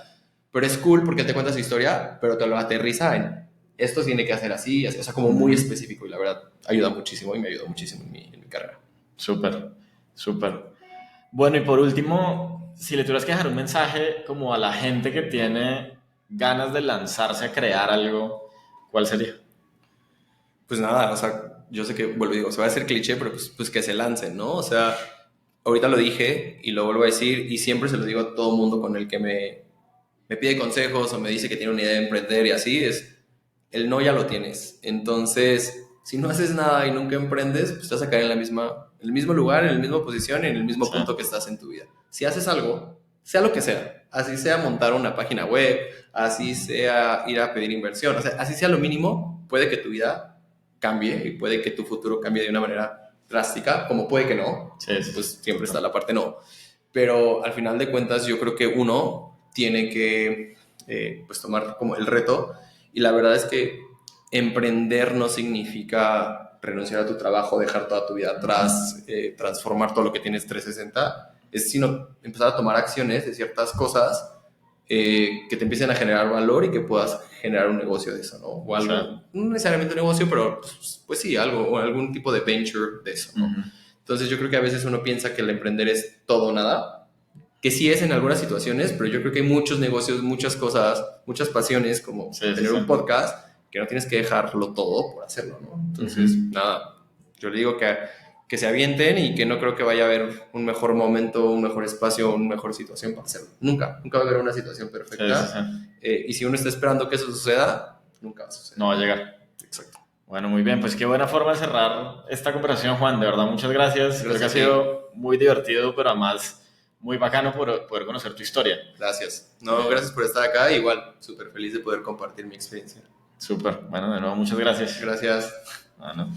Pero es cool porque te cuenta su historia, pero te lo aterriza en esto tiene que hacer así, o sea, como muy específico y la verdad ayuda muchísimo y me ayudó muchísimo en mi carrera. Súper, súper. Bueno, y por último, si le tuvieras que dejar un mensaje como a la gente que tiene ganas de lanzarse a crear algo, ¿cuál sería? Pues nada, o sea, yo sé que, vuelvo a digo, se va a hacer cliché, pero pues que se lancen, ¿no? O sea, ahorita lo dije y lo vuelvo a decir y siempre se lo digo a todo mundo con el que me pide consejos o me dice que tiene una idea de emprender y así, es el no ya lo tienes. Entonces, si no haces nada y nunca emprendes, pues te vas a caer en el mismo lugar, en la misma posición, en el mismo punto que estás en tu vida. Si haces algo, sea lo que sea, así sea montar una página web, así sea ir a pedir inversión, o sea, así sea lo mínimo, puede que tu vida cambie y puede que tu futuro cambie de una manera drástica, como puede que no, pues siempre está la parte no. Pero al final de cuentas yo creo que uno tiene que pues tomar como el reto y la verdad es que emprender no significa renunciar a tu trabajo, dejar toda tu vida atrás, transformar todo lo que tienes 360, es sino empezar a tomar acciones de ciertas cosas que te empiecen a generar valor y que puedas generar un negocio de eso, ¿no? O algo, no necesariamente un negocio, pero pues sí, algo, o algún tipo de venture de eso, ¿no? Entonces yo creo que a veces uno piensa que el emprender es todo o nada, que sí es en algunas situaciones, pero yo creo que hay muchos negocios, muchas cosas, muchas pasiones, como tener un podcast, que no tienes que dejarlo todo por hacerlo, ¿no? Entonces, nada, yo le digo que se avienten y que no creo que vaya a haber un mejor momento, un mejor espacio, una mejor situación para hacerlo. Nunca va a haber una situación perfecta. Y si uno está esperando que eso suceda, nunca va a suceder. No va a llegar. Exacto. Bueno, muy bien, pues qué buena forma de cerrar esta conversación, Juan. De verdad, muchas gracias. Creo que ha sido muy divertido, pero además muy bacano poder conocer tu historia. Gracias. No, gracias por estar acá. Igual, súper feliz de poder compartir mi experiencia. Súper. Bueno, de nuevo, muchas gracias. Gracias. Bueno.